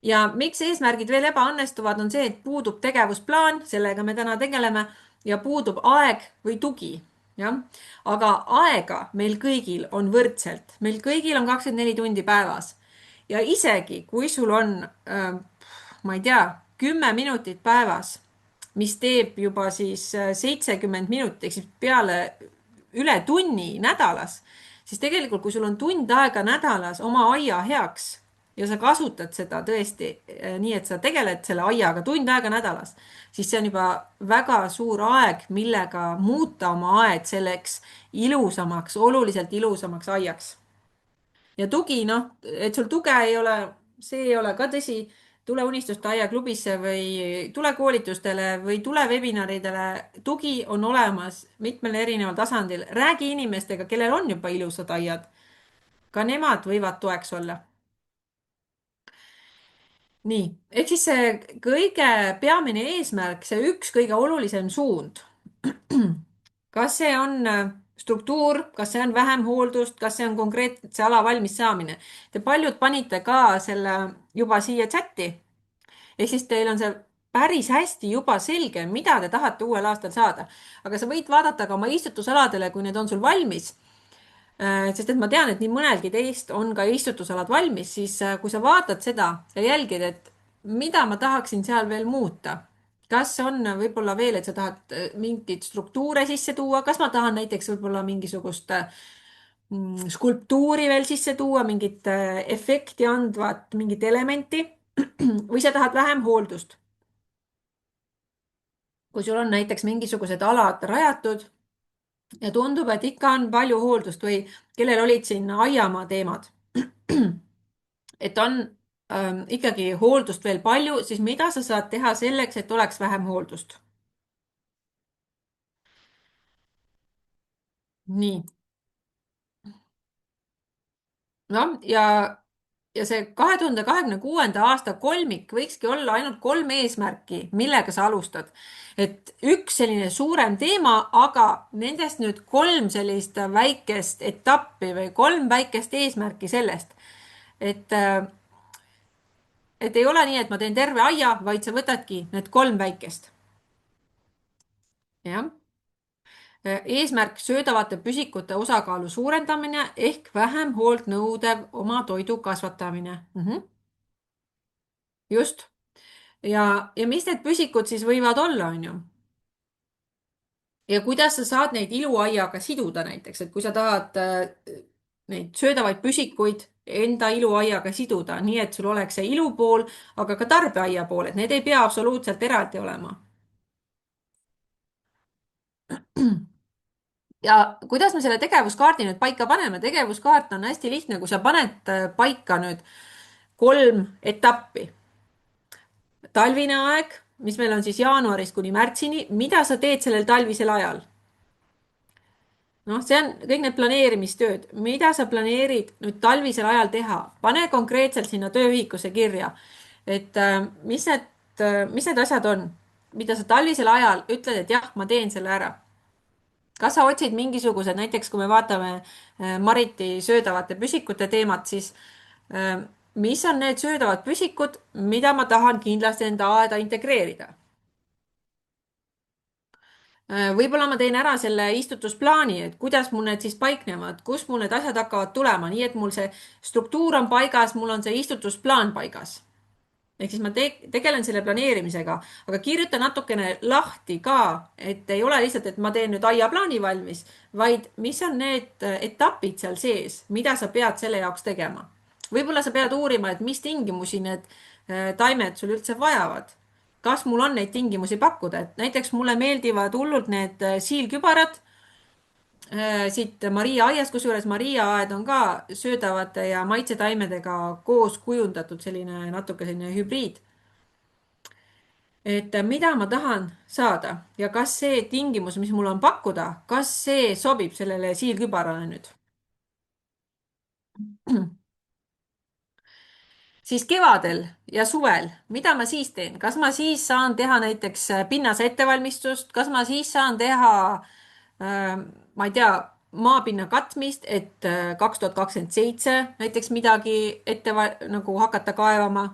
Ja miks eesmärgid veel ebaõnnestuvad, on see, et puudub tegevusplaan, sellega me täna tegeleme, ja puudub aeg või tugi. jah, aga aega meil kõigil on võrdselt, meil kõigil on 24 tundi päevas ja isegi kui sul on ma ei tea, 10 minutit päevas, mis teeb juba siis 70 minutit ehk siis peale üle tunni nädalas, siis tegelikult, kui sul on tund aega nädalas oma aia heaks ja sa kasutad seda tõesti nii, et sa tegeled selle aiaga tund aega nädalas, siis see on juba väga suur aeg, millega muuta oma aed selleks ilusamaks, oluliselt ilusamaks aiaks. Ja tugi, noh, et sul tuge ei ole, see ei ole ka tõsi. Tule Unistuste Aia klubisse või tule koolitustele või tule webinaridele. tugi on olemas mitmel erineval tasandil. räägi inimestega, kellel on juba ilusad aiad. ka nemad võivad toeks olla. nii, ehk siis see kõige peamine eesmärk, see üks kõige olulisem suund, kas see on struktuur, kas see on vähem hooldust, kas see on konkreetse ala valmis saamine? Te paljud panite ka selle juba siia chati. ehk siis teil on see päris hästi juba selge, mida te tahate uuel aastal saada. aga sa võid vaadata ka oma istutusaladele, kui need on sul valmis. sest et ma tean, et nii mõnelgi teist on ka istutusalad valmis, siis kui sa vaatad seda ja jälgid, et mida ma tahaksin seal veel muuta, kas on võib-olla veel, et sa tahad mingeid struktuure sisse tuua, kas ma tahan näiteks võib-olla mingisugust skulptuuri veel sisse tuua, mingit efekti andvat, mingit elementi või sa tahad vähem hooldust. kui sul on näiteks mingisugused alad rajatud ja tundub, et ikka on palju hooldust või kellel olid siin aiamaa teemad, et on ikkagi hooldust veel palju, siis mida sa saad teha selleks, et oleks vähem hooldust? nii, noh, ja see 2026. aasta kolmik võikski olla ainult 3 eesmärki, millega sa alustad. et üks selline suurem teema, aga nendest nüüd 3 sellist väikest etappi või 3 väikest eesmärki sellest, et et ei ole nii, et ma teen terve aia, vaid sa võtadki need 3 väikest. jah. eesmärk söödavate püsikute osakaalu suurendamine ehk vähem hoolt nõudev oma toidu kasvatamine. just. ja mis need püsikud siis võivad olla, on ju? ja kuidas sa saad neid iluaiaga siduda näiteks, et kui sa tahad neid söödavaid püsikuid enda iluaiaga siduda, nii et sul oleks see ilupool, aga ka tarbeaia pool, et need ei pea absoluutselt eraldi olema. ja kuidas me selle tegevuskaardi nüüd paika paneme? tegevuskaart on hästi lihtne, kui sa paned paika nüüd 3 etappi. talvine aeg, mis meil on siis jaanuarist kuni märtsini, mida sa teed sellel talvisel ajal? noh, see on kõik need planeerimistööd, mida sa planeerid nüüd talvisel ajal teha, pane konkreetselt sinna tööühikusse kirja, et mis need asjad on, mida sa talvisel ajal ütled, et jah, ma teen selle ära. kas sa otsid mingisugused, näiteks kui me vaatame Mariti söödavate püsikute teemat, siis mis on need söödavad püsikud, mida ma tahan kindlasti enda aeda integreerida? võib-olla ma teen ära selle istutusplaani, et kuidas mul need siis paiknevad, kust mul need asjad hakkavad tulema, nii et mul see struktuur on paigas, mul on see istutusplaan paigas. ehk siis ma tegelen selle planeerimisega, aga kirjuta natukene lahti ka, et ei ole lihtsalt, et ma teen nüüd aiaplaani valmis, vaid mis on need etapid seal sees, mida sa pead selle jaoks tegema. võib-olla sa pead uurima, et mis tingimusi need taimed sul üldse vajavad. kas mul on neid tingimusi pakkuda, et näiteks mulle meeldivad hullult need siilkübarad siit Maria aiast, kusjuures Maria aed on ka söödavate ja maitsetaimedega koos kujundatud selline natuke selline hübriid. et mida ma tahan saada ja kas see tingimus, mis mul on pakkuda, kas see sobib sellele siilkübarale nüüd? siis kevadel ja suvel, mida ma siis teen? Kas ma siis saan teha näiteks pinnase ettevalmistust, kas ma siis saan teha, ma ei tea, maapinna katmist, et 2027 näiteks midagi nagu hakata kaevama?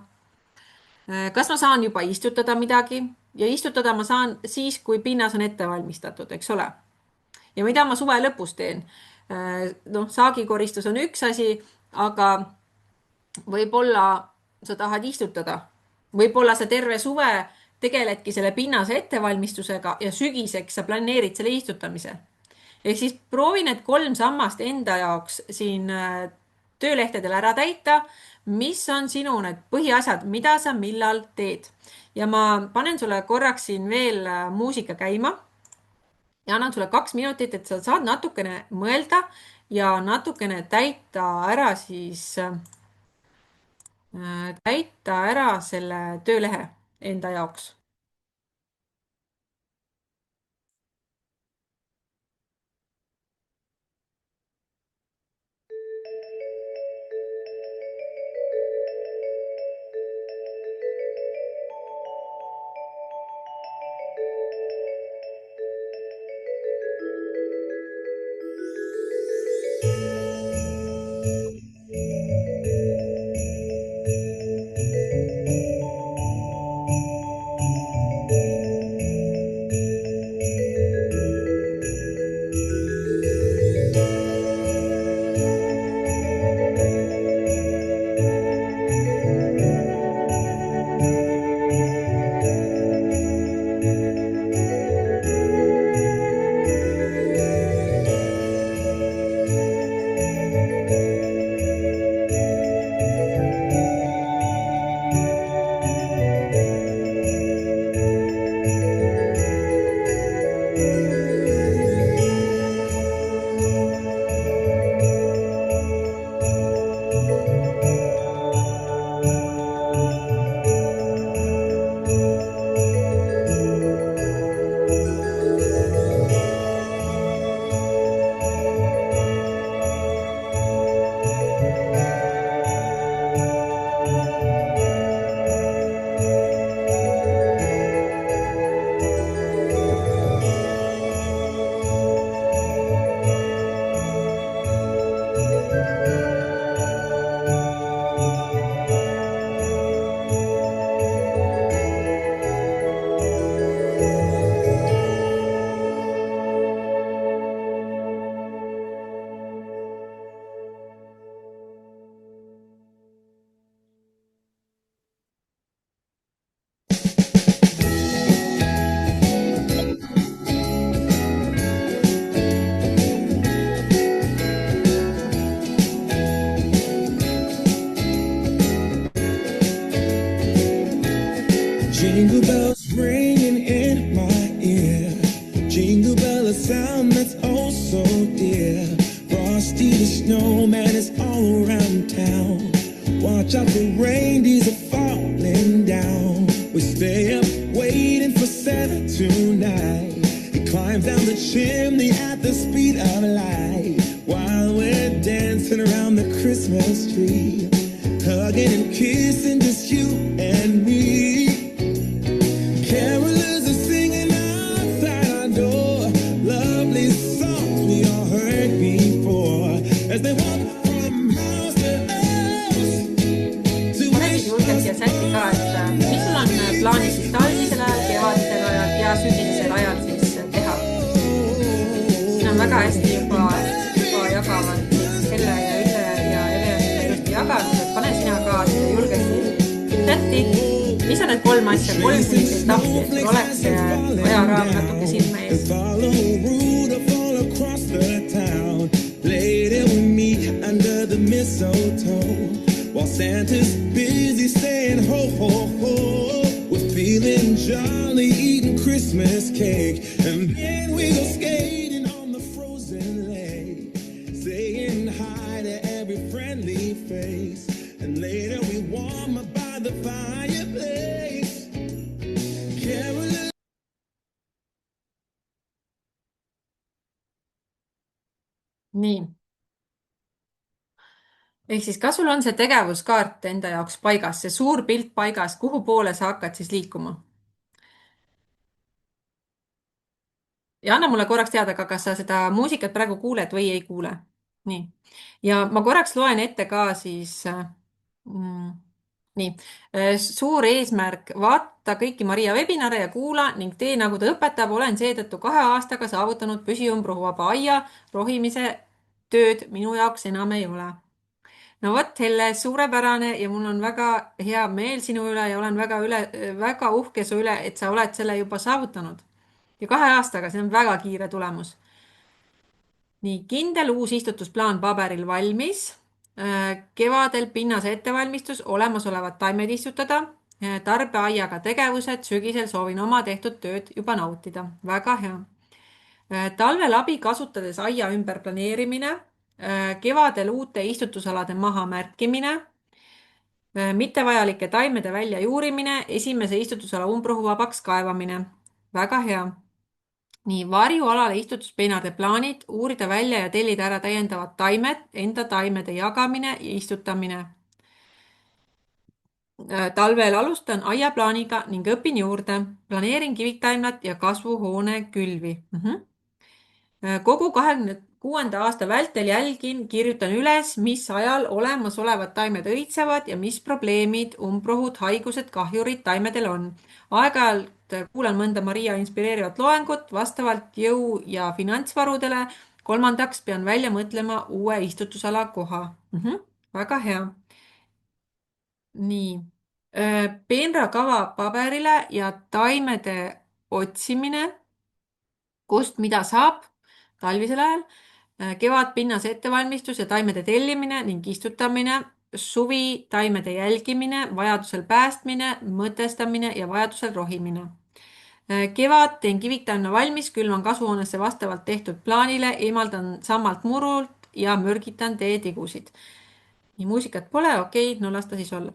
Kas ma saan juba istutada midagi ja istutada ma saan siis, kui pinnas on ette valmistatud, eks ole. ja mida ma suve lõpus teen? noh, saagikoristus on üks asi, aga võib-olla sa tahad istutada, võib-olla sa terve suve tegeledki selle pinnase ettevalmistusega ja sügiseks sa planeerid selle istutamise. ehk siis proovi need 3 sammast enda jaoks siin töölehtedel ära täita, mis on sinu need põhiasjad, mida sa millal teed. ja ma panen sulle korraks siin veel muusika käima ja annan sulle 2 minutit, et sa saad natukene mõelda ja natukene täita ära selle töölehe enda jaoks. Jingle bells ringing in my ear. Jingle bell, a sound that's oh so dear. Frosty the snowman is all around town. Watch out, the reindeers are falling down. We stay up waiting for Santa tonight. He climbs down the chimney at the speed of light, while we're dancing around the Christmas tree, hugging and kissing just you and me. Carolers are singing outside our door, lovely songs we all heard before, as they walk from house to house to panegi julgelt siia chati ka, et mis sul on plaanis siis talvisel ajal, kevadisel ajal ja sügisesel ajal siis teha. siin on väga hästi juba jagavad Helle ja Ülle ja Eve ilusti jaganud, et pane sina ka siia julgesti chati. mis on need 3 asja, 3 sellist tahti, et sul oleks see ajaraam natuke silme ees? follow Rudolph all across the town. Later we meet under the mistletoe, while Santa's busy saying ho ho ho. We're feeling jolly, eating Christmas cake, and then we go skating on the frozen lake, saying hi to every friendly face, and later we warm up by the fireplace. Carolyn. nii, ehk siis kas sul on see tegevuskaart enda jaoks paigas, see suur pilt paigas, kuhu poole sa hakkad siis liikuma? ja anna mulle korraks teada ka, kas sa seda muusikat praegu kuuled või ei kuule. nii. ja ma korraks loen ette ka siis mm, nii, suur eesmärk, vaata kõiki Maria webinare ja kuula ning tee, nagu ta õpetab, olen seetõttu 2 aastaga saavutanud püsiumbrohuvaba aia, rohimise tööd minu jaoks enam ei ole. no vot, Helle, suurepärane ja mul on väga hea meel sinu üle ja olen väga uhke su üle, et sa oled selle juba saavutanud. ja 2 aastaga, see on väga kiire tulemus. nii, kindel uus istutusplaan paberil valmis. Kevadel pinnase ettevalmistus, olemasolevad taimed istutada. Tarbeaiaga tegevused, sügisel soovin oma tehtud tööd juba nautida. väga hea. Talvel abi kasutades aia ümber planeerimine. Kevadel uute istutusalade mahamärkimine. Mittevajalike taimede väljajuurimine, esimese istutusala umbrohuvabaks kaevamine. väga hea. nii, varjualale istutuspeenade plaanid, uurida välja ja tellida ära täiendavad taimed, enda taimede jagamine ja istutamine. Talvel alustan aiaplaaniga ning õpin juurde. planeerin kiviktaimlad ja kasvuhoone külvi. kogu 26. aasta vältel jälgin, kirjutan üles, mis ajal olemasolevad taimed õitsevad ja mis probleemid, umbrohud, haigused, kahjurid taimedel on. aeg-ajalt kuulan mõnda Maria inspireerivat loengut vastavalt jõu- ja finantsvarudele. kolmandaks pean välja mõtlema uue istutusala koha. väga hea. nii. peenrakava paberile ja taimede otsimine, kust mida saab talvisel ajal. Kevadpinnase ettevalmistus ja taimede tellimine ning istutamine, suvi taimede jälgimine, vajadusel päästmine, mõtestamine ja vajadusel rohimine. Kevad teen kiviktaimna valmis, külvan kasvuhoonesse vastavalt tehtud plaanile, eemaldan sammalt murult ja mürgitan teetigusid. nii, muusikat pole, okei, no las ta siis olla.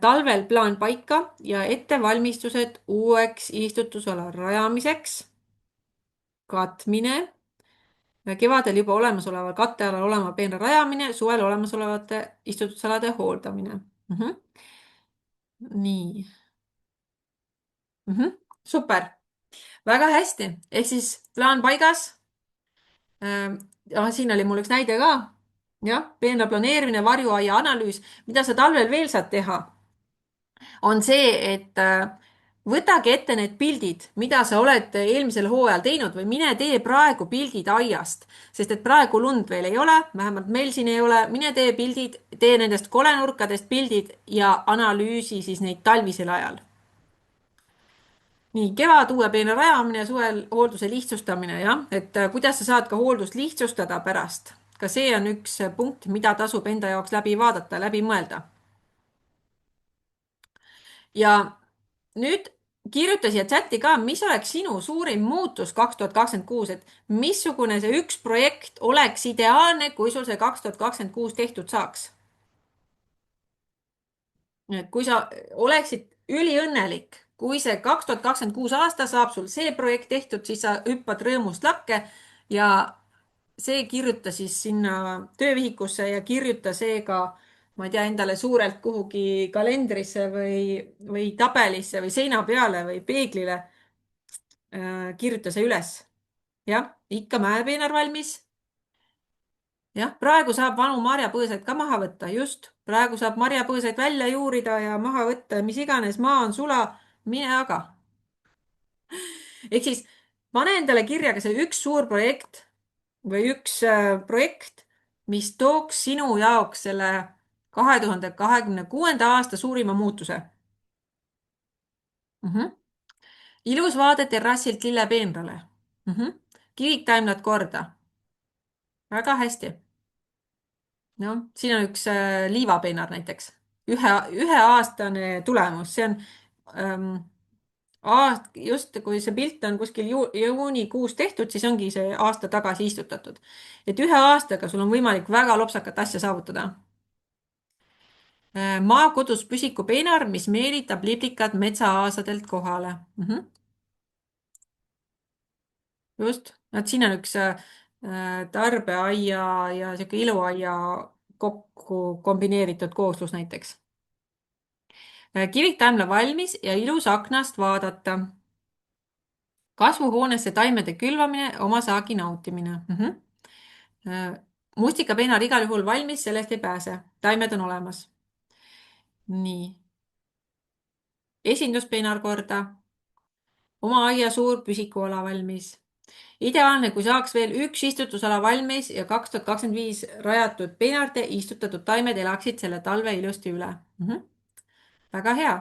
talvel plaan paika ja ettevalmistused uueks istutusala rajamiseks, katmine, kevadel juba olemasoleval kattealal olema peenra rajamine, suvel olemasolevate istutusalade hooldamine. nii. super, väga hästi, ehk siis plaan paigas. siin oli mul üks näide ka. jah, peenra planeerimine, varjuaia analüüs, mida sa talvel veel saad teha, on see, et võtagi ette need pildid, mida sa oled eelmisel hooajal teinud või mine tee praegu pildid aiast, sest et praegu lund veel ei ole, vähemalt meil siin ei ole, mine tee pildid, tee nendest kolenurkadest pildid ja analüüsi siis neid talvisel ajal. nii, kevad uue peene rajamine, suvel hoolduse lihtsustamine, jah, et kuidas sa saad ka hooldust lihtsustada pärast. ka see on üks punkt, mida tasub enda jaoks läbi vaadata, läbi mõelda. ja nüüd kirjuta siia chati ka, mis oleks sinu suurim muutus 2026, et missugune see üks projekt oleks ideaalne, kui sul see 2026 tehtud saaks. et kui sa oleksid üliõnnelik, kui see 2026 aasta saab sul see projekt tehtud, siis sa hüppad rõõmust lakke ja see kirjuta siis sinna töövihikusse ja kirjuta see ka, ma ei tea, endale suurelt kuhugi kalendrisse või tabelisse või seina peale või peeglile. kirjuta see üles. jah, ikka mäepeenar valmis. jah, praegu saab vanu marjapõõsaid ka maha võtta, just. praegu saab marjapõõsaid välja juurida ja maha võtta, mis iganes, maa on sula, mine aga. ehk siis pane endale kirja ka see üks suur projekt või üks projekt, mis tooks sinu jaoks selle 2026. aasta suurima muutuse. ilus vaade terrassilt lillepeenrale. kiviktaimlad korda. väga hästi. noh, siin on üks liivapeenar näiteks. üheaastane tulemus, see on just kui see pilt on kuskil juunikuus tehtud, siis ongi see aasta tagasi istutatud. et 1 aastaga sul on võimalik väga lopsakat asja saavutada. maakodus püsikupeenar, mis meelitab liblikad metsaaasadelt kohale. just, siin on üks tarbeaia ja sihuke iluaia kokku kombineeritud kooslus näiteks. Kiviktaimla valmis ja ilus aknast vaadata. Kasvuhoonesse taimede külvamine, oma saagi nautimine. Mustikapeenar igal juhul valmis, sellest ei pääse. Taimed on olemas. Nii. Esinduspeenar korda. Oma aia suur püsikuala valmis. Ideaalne, kui saaks veel üks istutusala valmis ja 2025 rajatud peenarde istutatud taimed elaksid selle talve ilusti üle. Väga hea.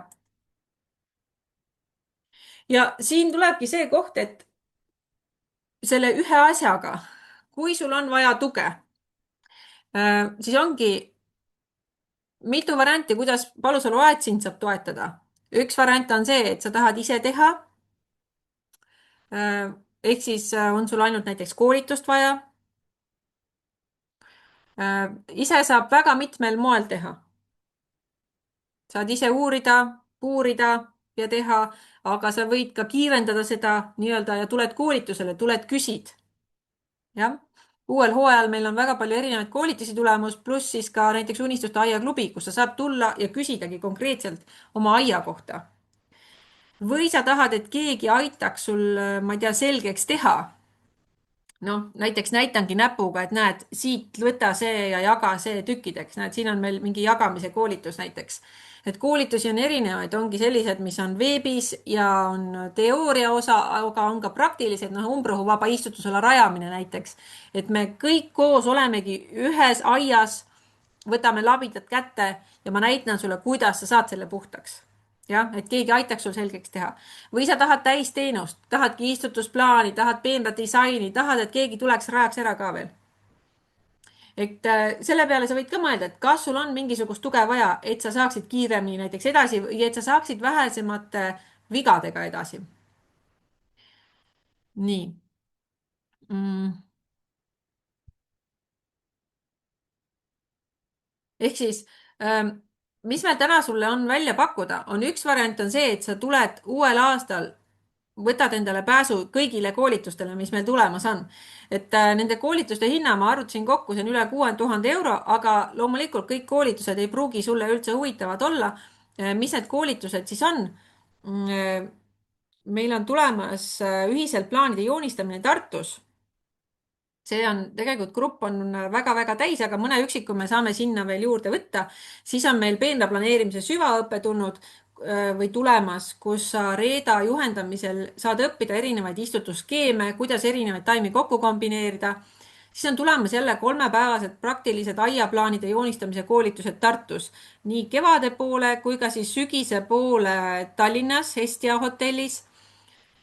Ja siin tulebki see koht, et selle ühe asjaga, kui sul on vaja tuge, siis ongi mitu varianti, kuidas Palusalu aed sind saab toetada. Üks variant on see, et sa tahad ise teha. Ehk siis on sul ainult näiteks koolitust vaja. Ise saab väga mitmel moel teha. Saad ise uurida, puurida ja teha, aga sa võid ka kiirendada seda nii-öelda ja tuled koolitusele, tuled küsid. Jah. Uuel hooajal meil on väga palju erinevaid koolitusi tulemus, pluss siis ka näiteks Unistuste aiaklubi, kus sa saad tulla ja küsidagi konkreetselt oma aia kohta. Või sa tahad, et keegi aitaks sul, ma ei tea, selgeks teha. Noh, näiteks näitangi näpuga, et näed, siit võta see ja jaga see tükkideks. Näed, siin on meil mingi jagamise koolitus näiteks. Et koolitusi on erinevaid, ongi sellised, mis on veebis ja on teooria osa, aga on ka praktilised, noh, umbrohuvaba istutusala rajamine näiteks. Et me kõik koos olemegi ühes aias, võtame labidad kätte ja ma näitan sulle, kuidas sa saad selle puhtaks. Jah, et keegi aitaks sul selgeks teha. Või sa tahad täisteenust, tahadki istutusplaani, tahad peenra disaini, tahad, et keegi tuleks rajaks ära ka veel. Et selle peale sa võid ka mõelda, et kas sul on mingisugust tuge vaja, et sa saaksid kiiremini näiteks edasi või et sa saaksid vähesemate vigadega edasi. Nii. Ehk siis, mis meil täna sulle on välja pakkuda, on üks variant on see, et sa tuled uuel aastal, võtad endale pääsu kõigile koolitustele, mis meil tulemas on. Et nende koolituste hinna ma arvutasin kokku, see on üle 6000 euro, aga loomulikult kõik koolitused ei pruugi sulle üldse huvitavad olla. Mis need koolitused siis on? Meil on tulemas ühiselt plaanide joonistamine Tartus. See on tegelikult grupp on väga-väga täis, aga mõne üksiku me saame sinna veel juurde võtta. Siis on meil peenra planeerimise süvaõpe tulnud või tulemas, kus sa Reeda juhendamisel saad õppida erinevaid istutusskeeme, kuidas erinevaid taimi kokku kombineerida. Siis on tulemas jälle 3-päevased praktilised aiaplaanide joonistamise koolitused Tartus. Nii kevade poole kui ka siis sügise poole Tallinnas Hestia hotellis.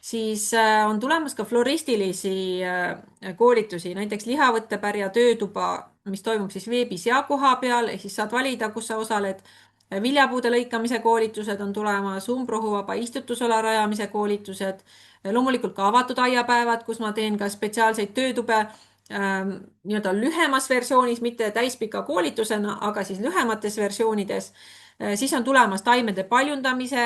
Siis on tulemas ka floristilisi koolitusi, näiteks lihavõttepärja töötuba, mis toimub siis veebis ja koha peal, ehk siis saad valida, kus sa osaled. Viljapuude lõikamise koolitused on tulemas, umbrohuvaba istutusala rajamise koolitused, loomulikult ka avatud aiapäevad, kus ma teen ka spetsiaalseid töötube nii-öelda lühemas versioonis, mitte täispika koolitusena, aga siis lühemates versioonides. Siis on tulemas taimede paljundamise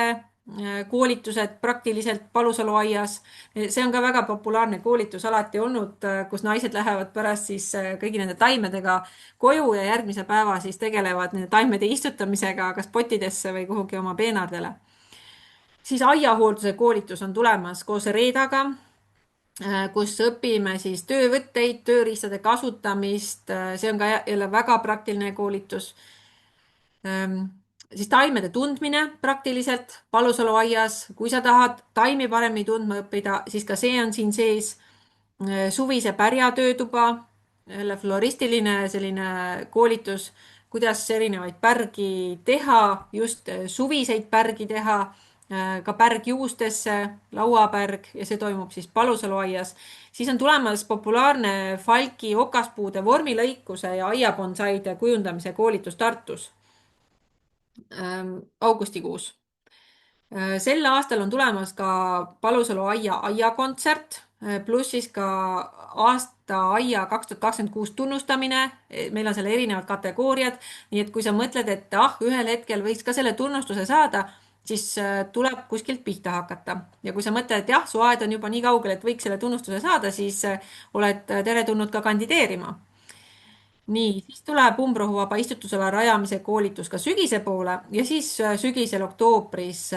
koolitused praktiliselt Palusalu aias. See on ka väga populaarne koolitus alati olnud, kus naised lähevad pärast siis kõigi nende taimedega koju ja järgmise päeva siis tegelevad nende taimede istutamisega kas pottidesse või kuhugi oma peenardele. Siis aiahoolduse koolitus on tulemas koos Reedaga, kus õpime siis töövõtteid, tööriistade kasutamist. See on ka jälle väga praktiline koolitus. Siis taimede tundmine praktiliselt Palusalu aias. Kui sa tahad taimi paremini tundma õppida, siis ka see on siin sees. Suvise pärja töötuba, jälle floristiline selline koolitus, kuidas erinevaid pärgi teha, just suviseid pärgi teha, ka pärg juustesse, lauapärg ja see toimub siis Palusalu aias. Siis on tulemas populaarne falki okaspuude vormilõikuse ja aiabonsaide kujundamise koolitus Tartus augustikuus. Sel aastal on tulemas ka Palusalu aia aiakontsert, pluss siis ka aasta aia 2026 tunnustamine. Meil on seal erinevad kategooriad, nii et kui sa mõtled, et ühel hetkel võiks ka selle tunnustuse saada, siis tuleb kuskilt pihta hakata. Ja kui sa mõtled, et jah, su aed on juba nii kaugel, et võiks selle tunnustuse saada, siis oled teretulnud ka kandideerima. nii, siis tuleb umbrohuvaba istutusala rajamise koolitus ka sügise poole ja siis sügisel oktoobris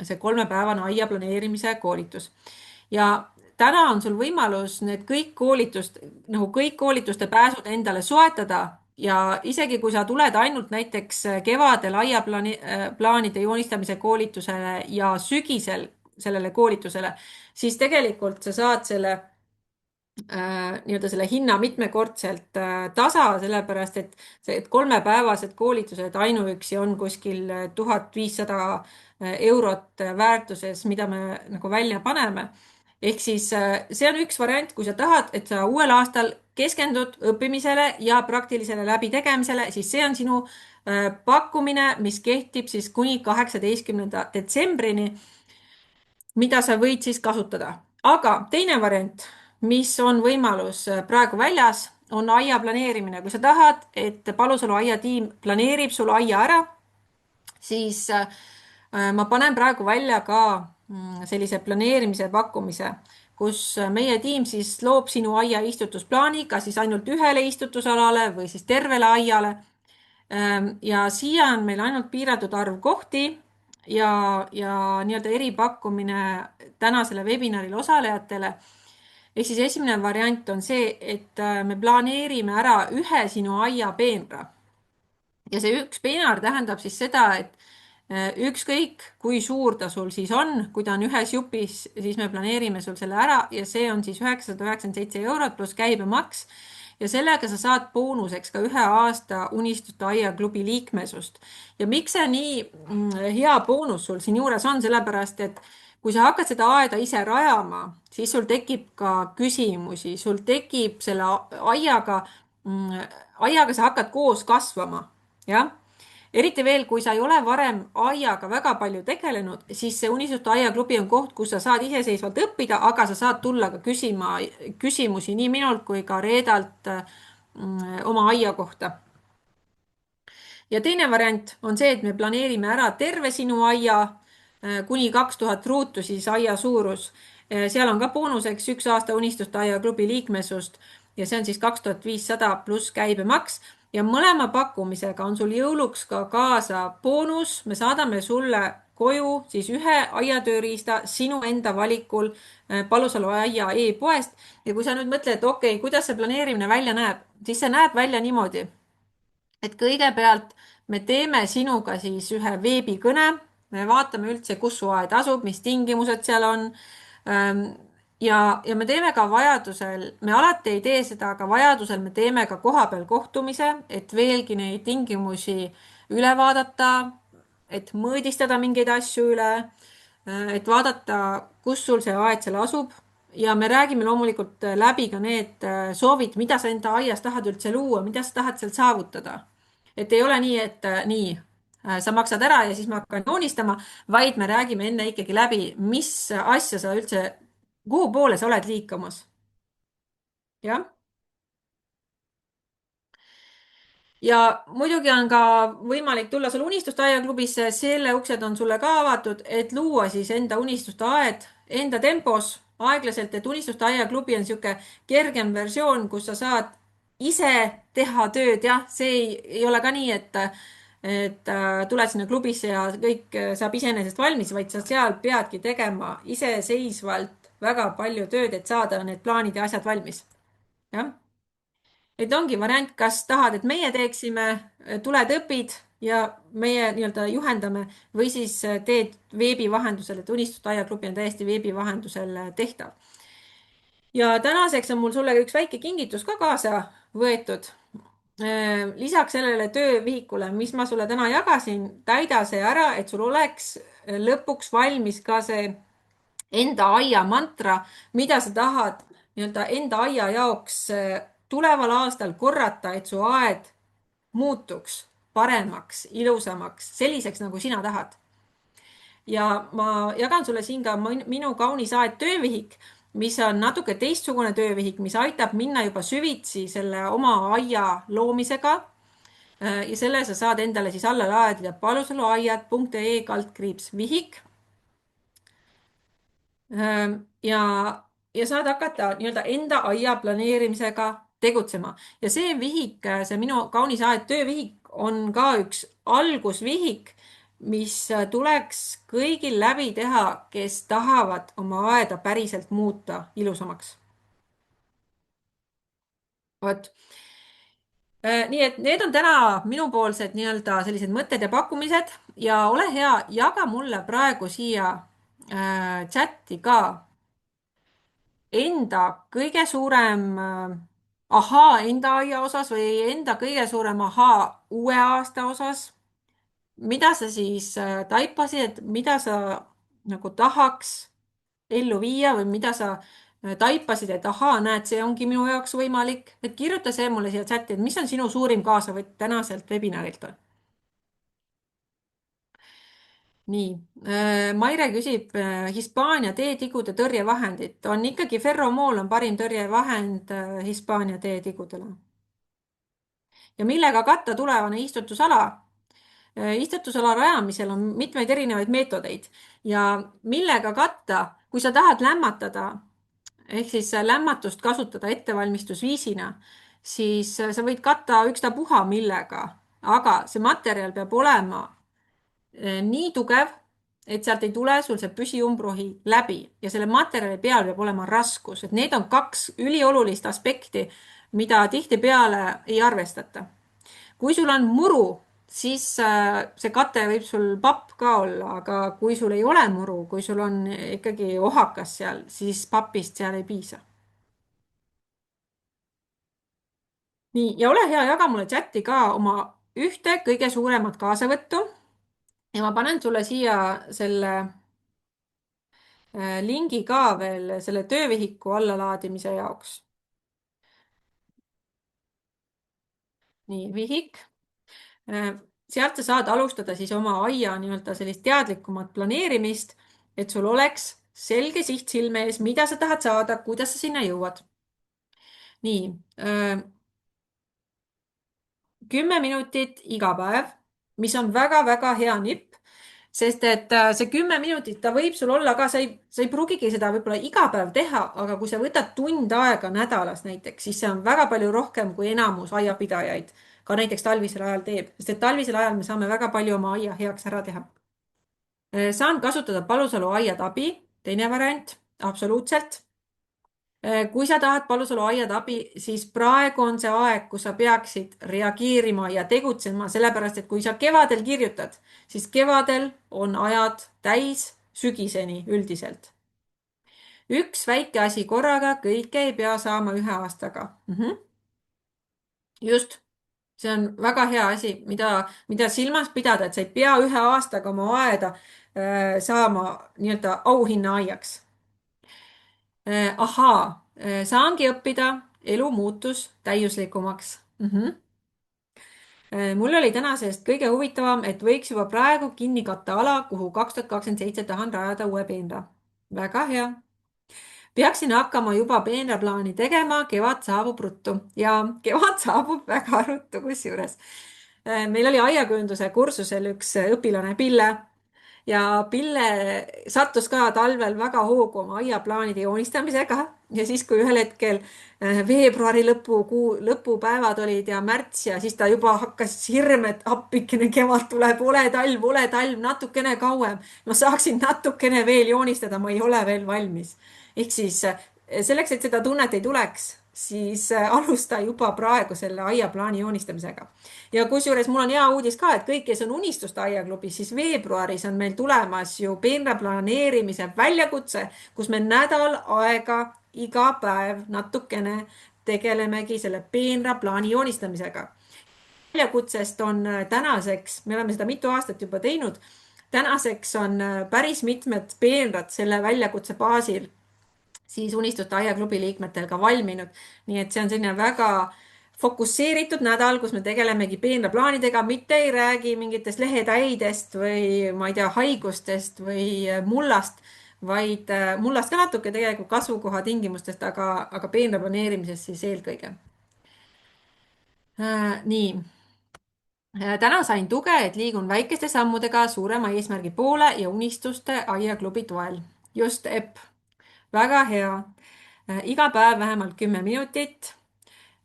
see 3-päevane aia planeerimise koolitus. Ja täna on sul võimalus need kõik koolitust, nagu kõik koolituste pääsud endale soetada ja isegi kui sa tuled ainult näiteks kevadel plaanide joonistamise koolitusele ja sügisel sellele koolitusele, siis tegelikult sa saad selle nii-öelda selle hinna mitmekordselt tasa, sellepärast et et 3-päevased koolitused ainuüksi on kuskil 1500 eurot väärtuses, mida me nagu välja paneme. Ehk siis see on üks variant, kui sa tahad, et sa uuel aastal keskendud õppimisele ja praktilisele läbitegemisele, siis see on sinu pakkumine, mis kehtib siis kuni 18. detsembrini, mida sa võid siis kasutada. Aga teine variant, mis on võimalus praegu väljas, on aia planeerimine. Kui sa tahad, et Palusalu aiatiim planeerib sul aia ära, siis ma panen praegu välja ka sellise planeerimise pakkumise, kus meie tiim siis loob sinu aia istutusplaani, kas siis ainult ühele istutusalale või siis tervele aiale. Ja siia on meil ainult piiratud arv kohti ja nii-öelda eripakkumine tänasele webinaril osalejatele. Ehk siis esimene variant on see, et me planeerime ära ühe sinu aia peenra. Ja see üks peenar tähendab siis seda, et ükskõik kui suur ta sul siis on, kui ta on ühes jupis, siis me planeerime sul selle ära ja see on siis 997 eurot pluss käibemaks. Ja sellega sa saad boonuseks ka 1 aasta Unistuste aiaklubi liikmesust. Ja miks see nii hea boonus sul siin juures on, sellepärast et kui sa hakkad seda aeda ise rajama, siis sul tekib ka küsimusi, sul tekib selle aiaga sa hakkad koos kasvama, jah. Eriti veel, kui sa ei ole varem aiaga väga palju tegelenud, siis see Unistuste aiaklubi on koht, kus sa saad iseseisvalt õppida, aga sa saad tulla ka küsima küsimusi nii minult kui ka Reedalt oma aia kohta. Ja teine variant on see, et me planeerime ära terve sinu aia, kuni 2000 ruutu siis aia suurus. Seal on ka boonuseks 1 aasta Unistuste aiaklubi liikmesust ja see on siis 2500 pluss käibemaks. Ja mõlema pakkumisega on sul jõuluks ka kaasa boonus. Me saadame sulle koju siis ühe aiatööriista sinu enda valikul Palusalu aia e-poest. Ja kui sa nüüd mõtled, et okei, kuidas see planeerimine välja näeb, siis see näeb välja niimoodi, et kõigepealt me teeme sinuga siis ühe veebikõne, me vaatame üldse, kus su aed asub, mis tingimused seal on. Ja me teeme ka vajadusel, me alati ei tee seda, aga vajadusel me teeme ka kohapeal kohtumise, et veelgi neid tingimusi üle vaadata, et mõõdistada mingeid asju üle, et vaadata, kus sul see aed seal asub. Ja me räägime loomulikult läbi ka need soovid, mida sa enda aias tahad üldse luua, mida sa tahad seal saavutada. Et ei ole nii, et sa maksad ära ja siis ma hakkan joonistama, vaid me räägime enne ikkagi läbi, mis asja sa üldse, kuhu poole sa oled liikumas. Jah. Ja muidugi on ka võimalik tulla sul Unistuste aiaklubisse, selle uksed on sulle ka avatud, et luua siis enda unistuste aed enda tempos, aeglaselt, et Unistuste aiaklubi on niisugune kergem versioon, kus sa saad ise teha tööd, jah, see ei ole ka nii, et tuled sinna klubisse ja kõik saab iseenesest valmis, vaid sa seal peadki tegema iseseisvalt väga palju tööd, et saada need plaanid ja asjad valmis. Jah. Et ongi variant, kas tahad, et meie teeksime, tuled õpid ja meie nii-öelda juhendame või siis teed veebi vahendusel, et Unistuste aiaklubi on täiesti veebi vahendusel tehtav. Ja tänaseks on mul sulle üks väike kingitus ka kaasa võetud. Lisaks sellele töövihikule, mis ma sulle täna jagasin, täida see ära, et sul oleks lõpuks valmis ka see enda aia mantra, mida sa tahad nii-öelda enda aia jaoks tuleval aastal korrata, et su aed muutuks paremaks, ilusamaks, selliseks, nagu sina tahad. Ja ma jagan sulle siin ka minu kaunis aed töövihik, mis on natuke teistsugune töövihik, mis aitab minna juba süvitsi selle oma aia loomisega. Ja selle sa saad endale siis alla laadida palusaluaiad.ee/vihik. Ja saad hakata nii-öelda enda aia planeerimisega tegutsema. ja see vihik, see minu kaunis aed töövihik on ka üks algusvihik, mis tuleks kõigil läbi teha, kes tahavad oma aeda päriselt muuta ilusamaks. vot. Nii et need on täna minupoolsed nii-öelda sellised mõtted ja pakkumised ja ole hea, jaga mulle praegu siia chati ka enda kõige suurem ahaa enda aia osas või enda kõige suurem ahaa uue aasta osas. Mida sa siis taipasid, et mida sa nagu tahaks ellu viia või mida sa taipasid, et ahaa, näed, see ongi minu jaoks võimalik, et kirjuta see mulle siia chati, et mis on sinu suurim kaasavõtt tänaselt webinarilt. Nii, Maire küsib Hispaania teetigude tõrjevahendit. on ikkagi ferromool on parim tõrjevahend Hispaania teetigudele. ja millega katta tulevane istutusala? Istutusala rajamisel on mitmeid erinevaid meetodeid ja millega katta, kui sa tahad lämmatada ehk siis lämmatust kasutada ettevalmistusviisina, siis sa võid katta ükstapuha millega, aga see materjal peab olema nii tugev, et sealt ei tule sul see püsiumbrohi läbi ja selle materjali peal peab olema raskus, et need on kaks üliolulist aspekti, mida tihtipeale ei arvestata. kui sul on muru, siis see kate võib sul papp ka olla, aga kui sul ei ole muru, kui sul on ikkagi ohakas seal, siis papist seal ei piisa. nii, ja ole hea, jaga mulle chati ka oma ühte kõige suuremat kaasavõttu ja ma panen sulle siia selle lingi ka veel selle töövihiku allalaadimise jaoks. nii, vihik. sealt sa saad alustada siis oma aia nii-öelda sellist teadlikumat planeerimist, et sul oleks selge siht silme ees, mida sa tahad saada, kuidas sa sinna jõuad. nii, 10 minutit iga päev, mis on väga-väga hea nipp, sest et see 10 minutit, ta võib sul olla ka, sa ei pruugigi seda võib-olla iga päev teha, aga kui sa võtad tund aega nädalas näiteks, siis see on väga palju rohkem kui enamus aiapidajaid ka näiteks talvisel ajal teeb, sest et talvisel ajal me saame väga palju oma aia heaks ära teha. saan kasutada Palusalu aiatabi, teine variant, absoluutselt. kui sa tahad Palusalu aiatabi, siis praegu on see aeg, kus sa peaksid reageerima ja tegutsema, sellepärast et kui sa kevadel kirjutad, siis kevadel on ajad täis sügiseni üldiselt. üks väike asi korraga, kõike ei pea saama 1 aastaga. just, see on väga hea asi, mida silmas pidada, et sa ei pea 1 aastaga oma aeda saama nii-öelda auhinnaaiaks. ahaa, saangi õppida, elu muutus täiuslikumaks. mul oli tänasest kõige huvitavam, et võiks juba praegu kinni katta ala, kuhu 2027 tahan rajada uue peenra. väga hea. peaksin hakkama juba peenraplaani tegema, kevad saabub ruttu ja kevad saabub väga ruttu kusjuures. meil oli aiakujunduse kursusel üks õpilane, Pille, ja Pille sattus ka talvel väga hoogu oma aiaplaanide joonistamisega ja siis, kui ühel hetkel veebruari lõpupäevad olid ja märts ja siis ta juba hakkas hirm, et appikene, kevad tuleb, ole talv, natukene kauem. ma saaksin natukene veel joonistada, ma ei ole veel valmis. ehk siis selleks, et seda tunnet ei tuleks, siis alusta juba praegu selle aiaplaani joonistamisega. ja kusjuures mul on hea uudis ka, et kõik, kes on Unistuste aiaklubis, siis veebruaris on meil tulemas ju peenra planeerimise väljakutse, kus me nädal aega iga päev natukene tegelemegi selle peenra plaani joonistamisega. väljakutsest on tänaseks, me oleme seda mitu aastat juba teinud, tänaseks on päris mitmed peenrad selle väljakutse baasil siis Unistuste aiaklubi liikmetel ka valminud. nii et see on selline väga fokusseeritud nädal, kus me tegelemegi peenraplaanidega, mitte ei räägi mingitest lehetäidest või ma ei tea, haigustest või mullast, vaid mullast ka natuke tegelikult kasvukoha tingimustest, aga peenra planeerimisest siis eelkõige. nii. täna sain tuge, et liigun väikeste sammudega suurema eesmärgi poole ja Unistuste aiaklubi toel. just, Epp. väga hea. iga päev vähemalt 10 minutit.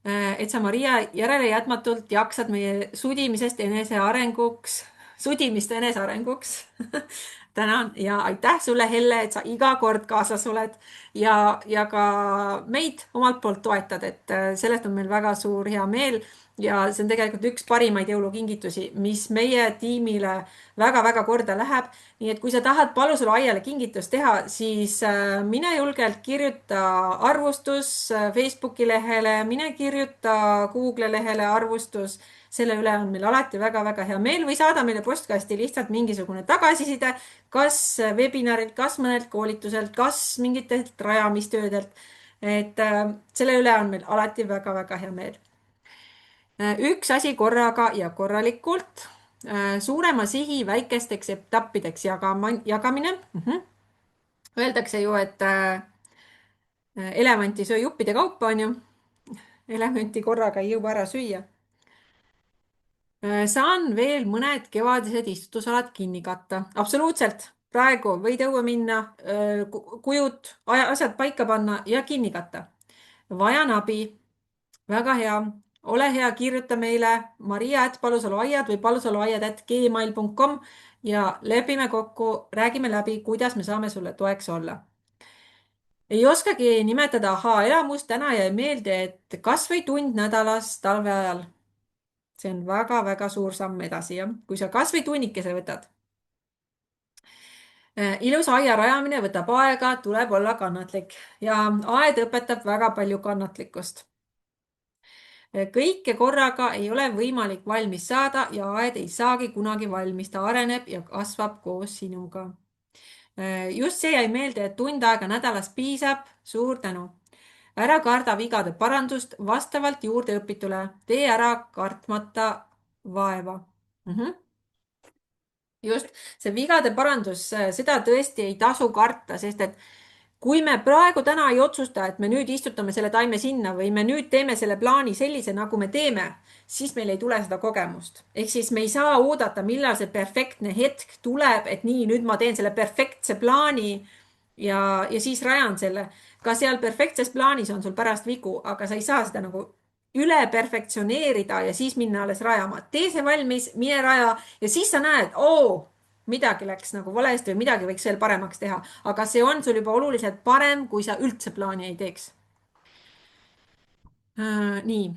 et sa, Maria, järelejätmatult jaksad meie sudimist enesearenguks. tänan ja aitäh sulle, Helle, et sa iga kord kaasas oled ja ka meid omalt poolt toetad, et sellest on meil väga suur hea meel ja see on tegelikult üks parimaid jõulukingitusi, mis meie tiimile väga-väga korda läheb. nii et kui sa tahad Paluselu aiale kingitust teha, siis mine julgelt kirjuta arvustus Facebooki lehele, mine kirjuta Google lehele arvustus, selle üle on meil alati väga-väga hea meel või saada meile postkasti lihtsalt mingisugune tagasiside, kas webinarilt, kas mõnelt koolituselt, kas mingitelt rajamistöödelt. et selle üle on meil alati väga-väga hea meel. üks asi korraga ja korralikult. Suurema sihi väikesteks etappideks jagamine. Öeldakse ju, et elevanti söö juppide kaupa, on ju. Elementi korraga ei jõua ära süüa. Saan veel mõned kevadised istutusalad kinni katta. Absoluutselt. Praegu võid õue minna, kujud, asjad paika panna ja kinni katta. Vajan abi. Väga hea. Ole hea, kirjuta meile maria@palusaluaiad või palusaluaiad@gmail.com ja lepime kokku, räägime läbi, kuidas me saame sulle toeks olla. Ei oskagi nimetada ahaa-elamust, täna jäi meelde, et kas või tund nädalas talve ajal. See on väga-väga suur samm edasi, jah, kui sa kas või tunnikese võtad. Ilusa aia rajamine võtab aega, tuleb olla kannatlik ja aed õpetab väga palju kannatlikkust. Kõike korraga ei ole võimalik valmis saada ja aed ei saagi kunagi valmis, ta areneb ja kasvab koos sinuga. Just see jäi meelde, et tund aega nädalas piisab. Suur tänu. Ära karda vigade parandust vastavalt juurdeõpitule. Tee ära kartmata vaeva. Just, see vigade parandus, seda tõesti ei tasu karta, sest et kui me praegu täna ei otsusta, et me nüüd istutame selle taime sinna või me nüüd teeme selle plaani sellise, nagu me teeme, siis meil ei tule seda kogemust. ehk siis me ei saa oodata, millal see perfektne hetk tuleb, et nii, nüüd ma teen selle perfektse plaani ja siis rajan selle. Ka seal perfektses plaanis on sul pärast vigu, aga sa ei saa seda nagu üle perfektsioneerida ja siis minna alles rajama. Tee see valmis, mine raja ja siis sa näed, oo, midagi läks nagu valesti või midagi võiks veel paremaks teha, aga see on sul juba oluliselt parem, kui sa üldse plaani ei teeks. Nii.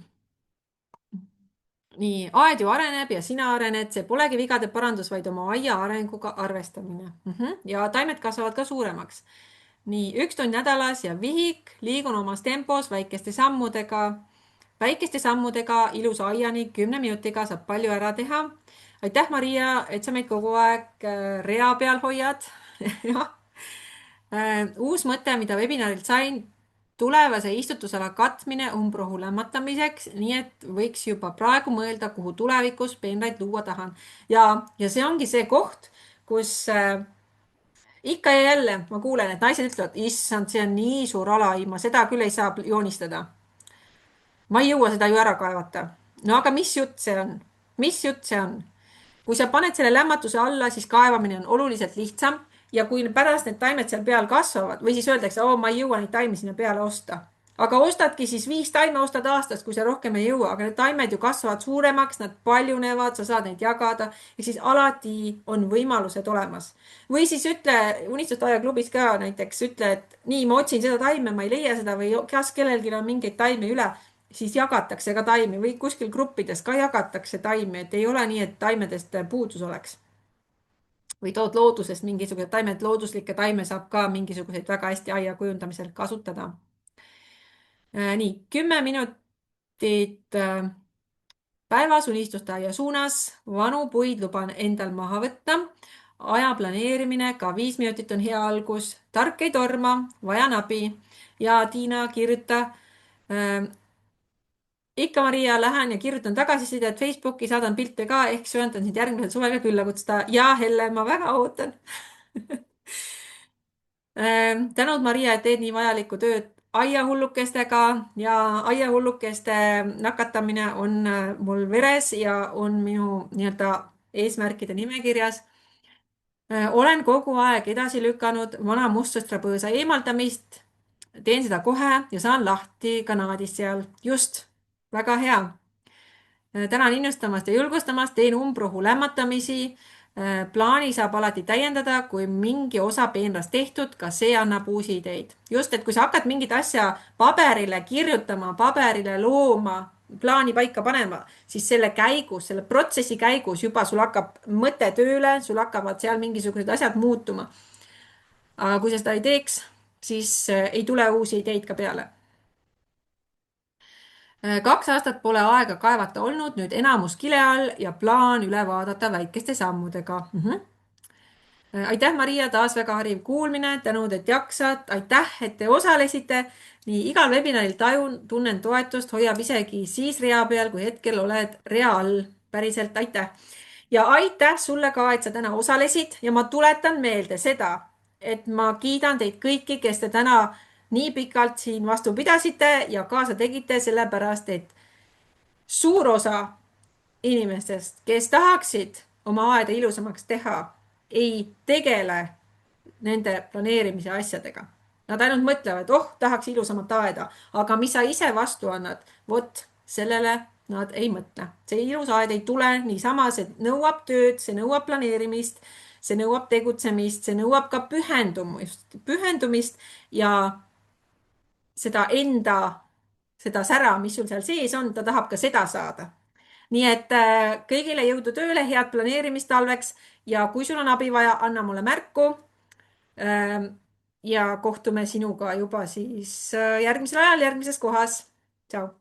Nii, aed ju areneb ja sina arened, see polegi vigade parandus, vaid oma aia arenguga arvestamine. Ja taimed kasvavad ka suuremaks. Nii, 1 tund nädalas ja vihik, liigun omas tempos väikeste sammudega. Väikeste sammudega ilusa aiani 10 minutiga saab palju ära teha. Aitäh, Maria, et sa meid kogu aeg rea peal hoiad. Uus mõte, mida webinarilt sain, tulevase istutusala katmine umbrohu lämmatamiseks, nii et võiks juba praegu mõelda, kuhu tulevikus peenraid luua tahan. Ja see ongi see koht, kus ikka ja jälle ma kuulen, et naised ütlevad, issand, see on nii suur ala, ma seda küll ei saa joonistada. Ma ei jõua seda ju ära kaevata. No aga mis jutt see on? Mis jutt see on? Kui sa paned selle lämmatuse alla, siis kaevamine on oluliselt lihtsam ja kui pärast need taimed seal peal kasvavad või siis öeldakse, oo, ma ei jõua neid taimi sinna peale osta. Aga ostadki siis 5 taime ostad aastas, kui sa rohkem ei jõua, aga need taimed ju kasvavad suuremaks, nad paljunevad, sa saad neid jagada ja siis alati on võimalused olemas. Või siis ütle Unistuste Aia klubis ka näiteks, ütle, et nii, ma otsin seda taime, ma ei leia seda või kas kellelgi on mingeid taime üle, siis jagatakse ka taimi või kuskil gruppides ka jagatakse taimi, et ei ole nii, et taimedest puudus oleks. Või tood loodusest mingisugused taimed, looduslikke taime saab ka mingisuguseid väga hästi aia kujundamisel kasutada. Nii, 10 minutit päevas unistuste aia suunas, vanu puid luban endal maha võtta. Aja planeerimine, ka 5 minutit on hea algus. Tark ei torma, vajan abi. Ja Tiina, kirjuta. Ikka, Maria, lähen ja kirjutan tagasisidet Facebooki, saadan pilte ka, ehk söandan sind järgmisel suvel ka külla kutsuda. Ja Helle, ma väga ootan. Tänud, Maria, et teed nii vajalikku tööd aiahullukestega ja aiahullukeste nakatamine on mul veres ja on minu nii-öelda eesmärkide nimekirjas. Olen kogu aeg edasi lükanud vana mustsõstrapõõsa eemaldamist. Teen seda kohe ja saan lahti kanaadist seal. Just. väga hea. Tänan innustamast ja julgustamast, teen umbrohu lämmatamisi. Plaani saab alati täiendada, kui mingi osa peenrast tehtud, ka see annab uusi ideid. just, et kui sa hakkad mingit asja paberile kirjutama, paberile looma, plaani paika panema, siis selle käigus, selle protsessi käigus juba sul hakkab mõte tööle, sul hakkavad seal mingisugused asjad muutuma. aga kui sa seda ei teeks, siis ei tule uusi ideid ka peale. 2 aastat pole aega kaevata olnud, nüüd enamus kile all ja plaan üle vaadata väikeste sammudega. Aitäh, Maria, taas väga hariv kuulmine, tänud, et jaksad, aitäh, et te osalesite. nii igal webinaril tunnen toetust, hoiab isegi siis rea peal, kui hetkel oled rea all. päriselt aitäh. ja aitäh sulle ka, et sa täna osalesid ja ma tuletan meelde seda, et ma kiidan teid kõiki, kes te täna nii pikalt siin vastu pidasite ja kaasa tegite, sellepärast et suur osa inimestest, kes tahaksid oma aeda ilusamaks teha, ei tegele nende planeerimise asjadega. Nad ainult mõtlevad, oh, tahaks ilusamat aeda, aga mis sa ise vastu annad, vot sellele nad ei mõtle. see ilus aed ei tule niisama, see nõuab tööd, see nõuab planeerimist, see nõuab tegutsemist, see nõuab ka pühendumist ja seda seda sära, mis sul seal sees on, ta tahab ka seda saada. nii et kõigile jõudu tööle, head planeerimist talveks ja kui sul on abi vaja, anna mulle märku. ja kohtume sinuga juba siis järgmisel ajal, järgmises kohas. tšau.